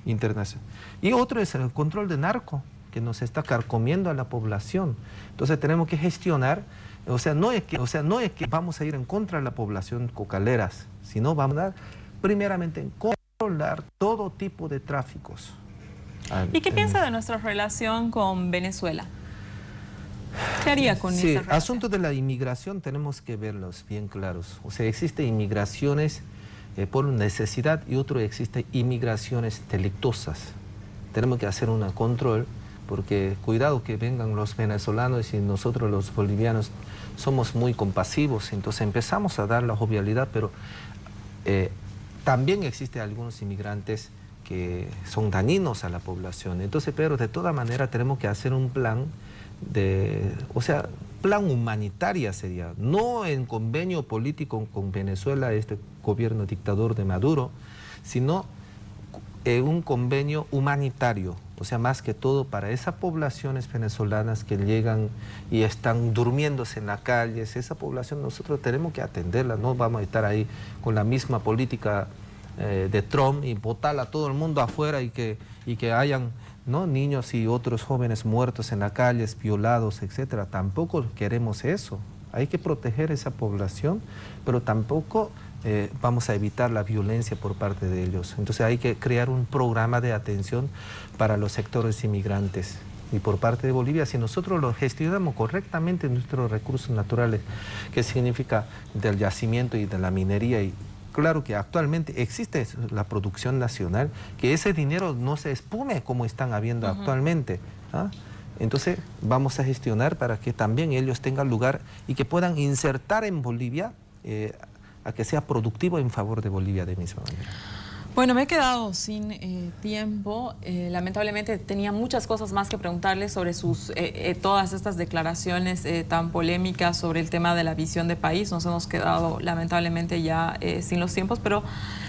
internacional. Y otro es el control de narco, que nos está carcomiendo a la población. Entonces tenemos que gestionar, o sea, no es que vamos a ir en contra de la población cocaleras, sino vamos a dar primeramente en controlar todo tipo de tráficos. ¿Y qué piensa de nuestra relación con Venezuela? ¿Qué haría con esa relación? Asuntos de la inmigración tenemos que verlos bien claros. O sea, existen inmigraciones por necesidad y otro existen inmigraciones delictuosas. tenemos que hacer un control, porque cuidado que vengan los venezolanos y nosotros los bolivianos somos muy compasivos, entonces empezamos a dar la jovialidad, pero también existen algunos inmigrantes que son dañinos a la población. Entonces, pero de toda manera tenemos que hacer un plan plan humanitaria sería, no en convenio político con Venezuela, este gobierno dictador de Maduro, sino un convenio humanitario, o sea, más que todo para esas poblaciones venezolanas que llegan y están durmiéndose en las calles. Esa población nosotros tenemos que atenderla, no vamos a estar ahí con la misma política de Trump y botar a todo el mundo afuera y que hayan, ¿no?, niños y otros jóvenes muertos en las calles, violados, etcétera. Tampoco queremos eso. Hay que proteger esa población, pero tampoco vamos a evitar la violencia por parte de ellos. Entonces hay que crear un programa de atención para los sectores inmigrantes. Y por parte de Bolivia, si nosotros lo gestionamos correctamente nuestros recursos naturales, que significa del yacimiento y de la minería, y claro que actualmente existe la producción nacional, que ese dinero no se espume como están habiendo actualmente, ¿ah? Entonces vamos a gestionar para que también ellos tengan lugar y que puedan insertar en Bolivia a que sea productivo en favor de Bolivia de misma manera. Bueno, me he quedado sin tiempo. Lamentablemente tenía muchas cosas más que preguntarle sobre todas estas declaraciones tan polémicas sobre el tema de la visión de país. Nos hemos quedado lamentablemente ya sin los tiempos, pero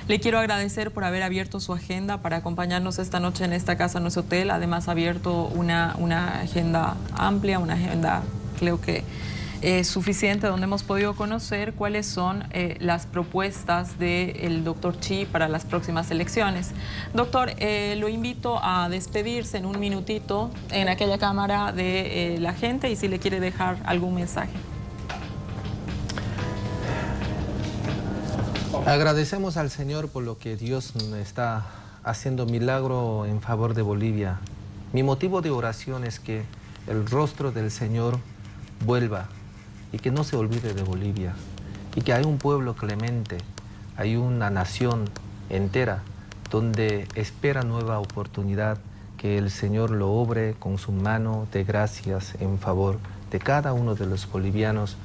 le quiero agradecer por haber abierto su agenda para acompañarnos esta noche en esta casa, en nuestro hotel. Además ha abierto una agenda amplia, una agenda creo que suficiente, donde hemos podido conocer cuáles son las propuestas del doctor Chi para las próximas elecciones. Doctor, lo invito a despedirse en un minutito en aquella cámara de la gente y si le quiere dejar algún mensaje. Agradecemos al Señor por lo que Dios está haciendo milagro en favor de Bolivia. Mi motivo de oración es que el rostro del Señor vuelva y que no se olvide de Bolivia, y que hay un pueblo clemente, hay una nación entera donde espera nueva oportunidad, que el Señor lo obre con su mano de gracias en favor de cada uno de los bolivianos,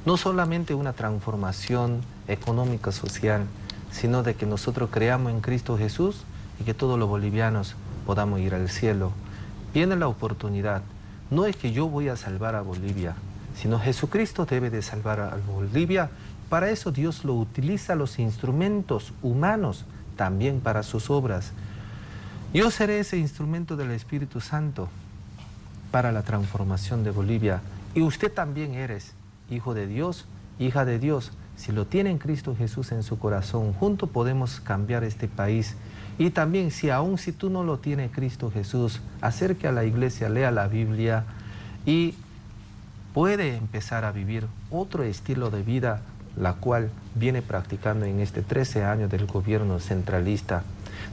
no solamente una transformación económica, social, sino de que nosotros creamos en Cristo Jesús y que todos los bolivianos podamos ir al cielo. Viene la oportunidad, no es que yo voy a salvar a Bolivia, sino Jesucristo debe de salvar a Bolivia. Para eso Dios lo utiliza los instrumentos humanos también para sus obras. Yo seré ese instrumento del Espíritu Santo para la transformación de Bolivia. Y usted también eres hijo de Dios, hija de Dios. Si lo tiene en Cristo Jesús en su corazón, juntos podemos cambiar este país. Y también si tú no lo tienes Cristo Jesús, acerque a la iglesia, lea la Biblia y puede empezar a vivir otro estilo de vida, la cual viene practicando en 13 años del gobierno centralista.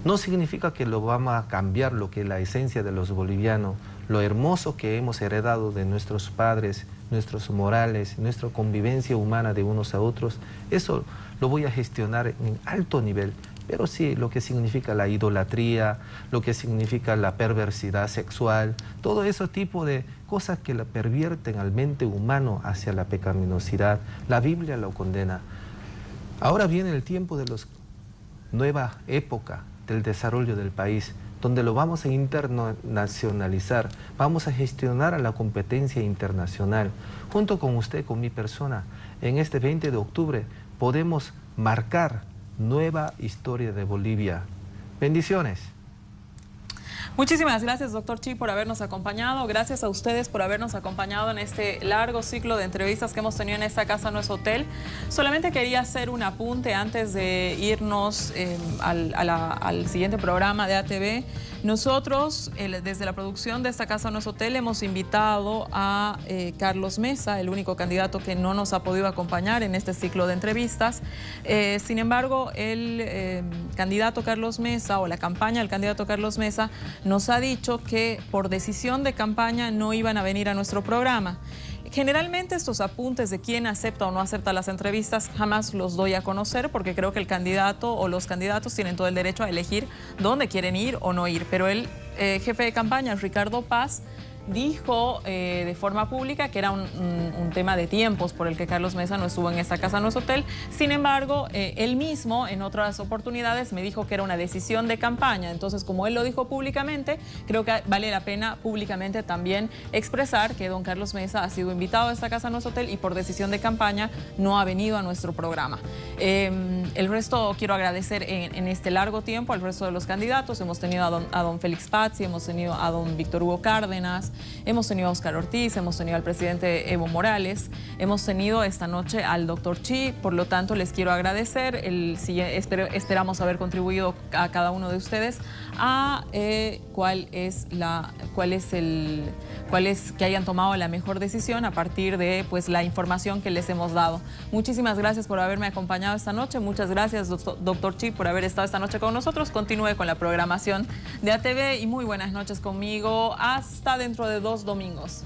No significa que lo vamos a cambiar lo que es la esencia de los bolivianos, lo hermoso que hemos heredado de nuestros padres, nuestros morales, nuestra convivencia humana de unos a otros. Eso lo voy a gestionar en alto nivel. Pero sí, lo que significa la idolatría, lo que significa la perversidad sexual, todo ese tipo de cosas que la pervierten al mente humano hacia la pecaminosidad, la Biblia lo condena. Ahora viene el tiempo de la nueva época del desarrollo del país, donde lo vamos a internacionalizar, vamos a gestionar a la competencia internacional. Junto con usted, con mi persona, en este 20 de octubre podemos marcar nueva historia de Bolivia. Bendiciones. Muchísimas gracias, doctor Chi, por habernos acompañado. Gracias a ustedes por habernos acompañado en este largo ciclo de entrevistas que hemos tenido en esta casa, nuestro hotel. Solamente quería hacer un apunte antes de irnos al siguiente programa de ATV. Nosotros, desde la producción de esta casa, nuestro hotel, hemos invitado a Carlos Mesa, el único candidato que no nos ha podido acompañar en este ciclo de entrevistas. Sin embargo, el candidato Carlos Mesa, o la campaña del candidato Carlos Mesa, nos ha dicho que por decisión de campaña no iban a venir a nuestro programa. Generalmente estos apuntes de quién acepta o no acepta las entrevistas jamás los doy a conocer porque creo que el candidato o los candidatos tienen todo el derecho a elegir dónde quieren ir o no ir. Pero el jefe de campaña, Ricardo Paz, dijo de forma pública que era un tema de tiempos por el que Carlos Mesa no estuvo en esta casa, no es hotel. Sin embargo, él mismo en otras oportunidades me dijo que era una decisión de campaña. Entonces, como él lo dijo públicamente, creo que vale la pena públicamente también expresar que don Carlos Mesa ha sido invitado a esta casa, no es hotel, y por decisión de campaña no ha venido a nuestro programa. El resto quiero agradecer en este largo tiempo al resto de los candidatos. Hemos tenido a don Félix Pazzi, hemos tenido a don Víctor Hugo Cárdenas, hemos tenido a Oscar Ortiz, hemos tenido al presidente Evo Morales, hemos tenido esta noche al doctor Chi. Por lo tanto, les quiero agradecer. Esperamos haber contribuido a cada uno de ustedes a que hayan tomado la mejor decisión a partir de la información que les hemos dado. Muchísimas gracias por haberme acompañado esta noche. Muchas gracias, doctor Chi, por haber estado esta noche con nosotros. Continúe con la programación de ATV y muy buenas noches conmigo. Hasta dentro de 2 domingos.